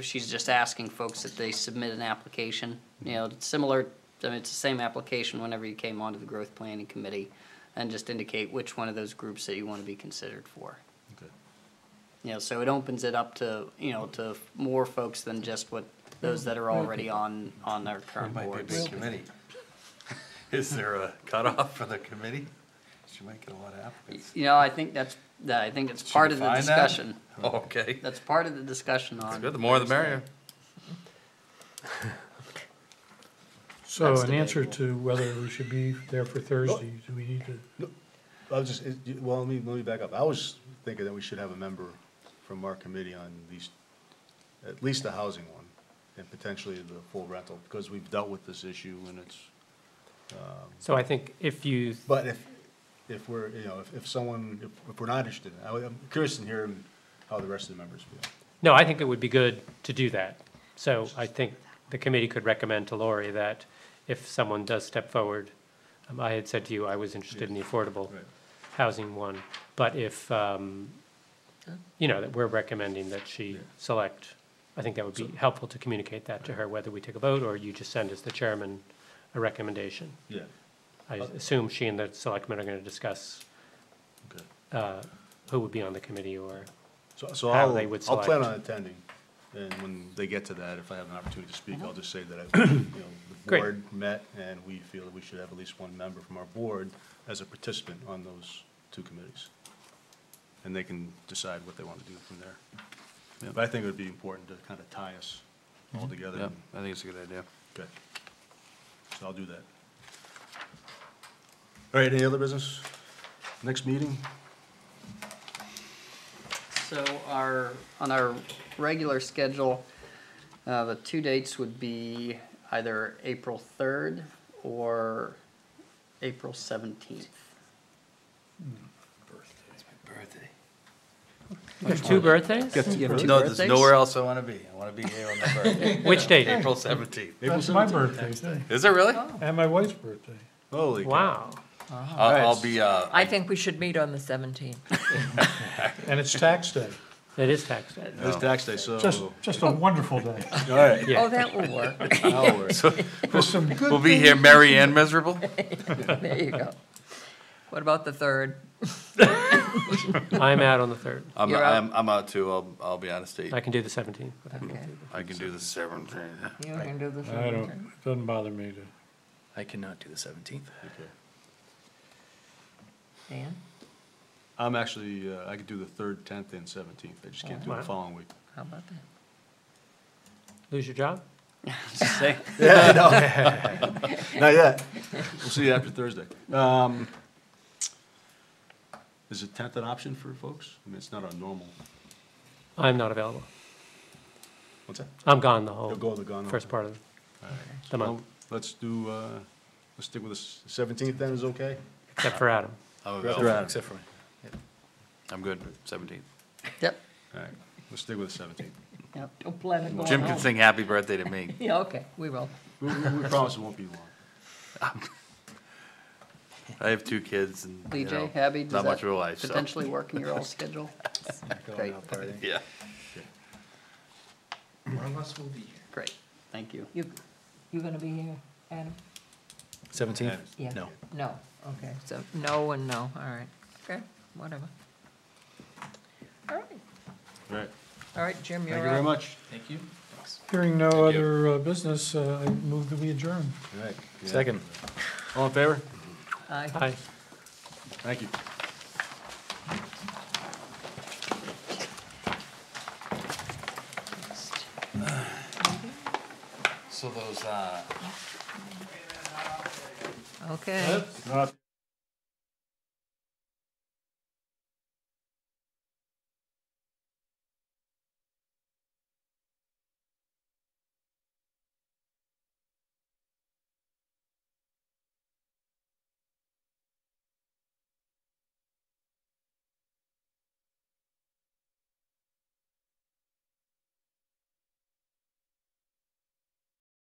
Speaker 2: she's just asking folks that they submit an application, similar, it's the same application whenever you came onto the growth planning committee, and just indicate which one of those groups that you want to be considered for.
Speaker 1: Okay.
Speaker 2: So it opens it up to, to more folks than just those that are already on our current boards.
Speaker 3: committee. Is there a cutoff for the committee? She might get a lot of applicants.
Speaker 2: I think that's part of the
Speaker 3: define that?
Speaker 2: discussion.
Speaker 3: Oh, okay.
Speaker 2: That's part of the discussion on.
Speaker 3: Good, the more the
Speaker 2: Thursday.
Speaker 3: merrier.
Speaker 4: So
Speaker 2: That's
Speaker 4: an answer
Speaker 2: debatable.
Speaker 4: to whether we should be there for Thursday, do we need to?
Speaker 1: I was just, well, let me back up. I was thinking that we should have a member from our committee on at least the housing one, and potentially the full rental, because we've dealt with this issue and it's,
Speaker 6: So I think if you,
Speaker 1: but if we're, if we're not interested, I'm curious to hear how the rest of the members feel.
Speaker 6: no, I think it would be good to do that. So I think the committee could recommend to Lori that if someone does step forward, I had said to you I was interested in the affordable
Speaker 1: Right.
Speaker 6: housing one, but if, that we're recommending that she select, I think that would be helpful to communicate that to her, whether we take a vote or you just send as the chairman a recommendation.
Speaker 1: Yeah,
Speaker 6: I assume she and the selectmen are gonna discuss
Speaker 1: okay.
Speaker 6: who would be on the committee or,
Speaker 1: So
Speaker 6: How they would
Speaker 1: I'll plan
Speaker 6: select.
Speaker 1: on attending, and when they get to that, if I have an opportunity to speak, I'll just say that, the
Speaker 6: Great.
Speaker 1: board met, and we feel that we should have at least one member from our board as a participant on those 2 committees. And they can decide what they want to do from there.
Speaker 3: Yep.
Speaker 1: But I think it would be important to kind of tie us all together.
Speaker 3: Yeah, I think it's a good idea.
Speaker 1: Okay. So I'll do that. All right, any other business? Next meeting?
Speaker 2: So on our regular schedule, the 2 dates would be either April 3rd or April 17th.
Speaker 3: Birthday.
Speaker 6: two birthdays?
Speaker 3: No, there's nowhere else I want to be. I want to be here on my birthday.
Speaker 6: Which date?
Speaker 3: April 17th.
Speaker 4: That's my birthday, too,
Speaker 3: Is it really?
Speaker 4: and my wife's birthday.
Speaker 1: Holy cow.
Speaker 6: Wow.
Speaker 3: I'll be,
Speaker 5: I think we should meet on the 17th.
Speaker 4: And it's tax day.
Speaker 6: It is tax day.
Speaker 1: It's tax day, so.
Speaker 4: Just a wonderful day.
Speaker 1: All right.
Speaker 6: Yeah.
Speaker 5: Oh, that will work.
Speaker 1: That'll work.
Speaker 4: There's some good
Speaker 3: we'll be here merry and miserable.
Speaker 5: There you go. What about the 3rd?
Speaker 6: I'm out on the 3rd.
Speaker 5: You're out?
Speaker 3: I'm out too. I'll be out of state.
Speaker 6: I can do the 17th.
Speaker 5: Okay.
Speaker 3: I can do the 17th.
Speaker 5: You can do the
Speaker 4: I
Speaker 5: 17th.
Speaker 4: it doesn't bother me to.
Speaker 9: I cannot do the 17th.
Speaker 1: Okay.
Speaker 5: Dan?
Speaker 1: I'm actually, I could do the 3rd, 10th, and 17th. I just can't do
Speaker 6: Wow.
Speaker 1: the following week.
Speaker 5: How about that?
Speaker 6: Lose your job?
Speaker 2: Just say,
Speaker 1: Yeah, no. Not yet. We'll see you after Thursday. Is the 10th an option for folks? I mean, it's not our normal.
Speaker 6: I'm not available.
Speaker 1: What's that?
Speaker 6: I'm gone the whole
Speaker 1: You'll go to the gun.
Speaker 6: first part of the month,
Speaker 1: Let's do, let's stick with the 17th then, is okay?
Speaker 6: except for Adam.
Speaker 3: I'm
Speaker 1: Rather
Speaker 3: available.
Speaker 1: Adam.
Speaker 9: Except for me.
Speaker 3: I'm good, 17th.
Speaker 2: yep,
Speaker 1: All right, let's stick with the 17th.
Speaker 2: yep.
Speaker 5: Don't plan it going
Speaker 3: Jim can
Speaker 5: home.
Speaker 3: sing happy birthday to me.
Speaker 5: Yeah, okay, we will.
Speaker 1: We promise it won't be long.
Speaker 3: I have 2 kids and, you
Speaker 2: BJ,
Speaker 3: know,
Speaker 2: Abby, does
Speaker 3: not much
Speaker 2: that
Speaker 3: of a life, so.
Speaker 2: potentially work in your all schedule? Great,
Speaker 3: Yeah.
Speaker 7: One of us will be here.
Speaker 2: great, thank you.
Speaker 5: You gonna be here, Adam?
Speaker 9: 17th?
Speaker 5: Yeah.
Speaker 9: No.
Speaker 5: No, okay, so no and no, all right, okay, whatever. All right,
Speaker 1: All right,
Speaker 5: all right, Jim, you're
Speaker 1: thank
Speaker 5: up.
Speaker 1: you very much.
Speaker 7: Thank you.
Speaker 4: Hearing no
Speaker 3: Thank you.
Speaker 4: other business, I move that we adjourn.
Speaker 1: All right. Yeah.
Speaker 9: Second.
Speaker 1: All in favor?
Speaker 5: Aye.
Speaker 6: Hi.
Speaker 1: Thank you.
Speaker 3: So those,
Speaker 5: Okay.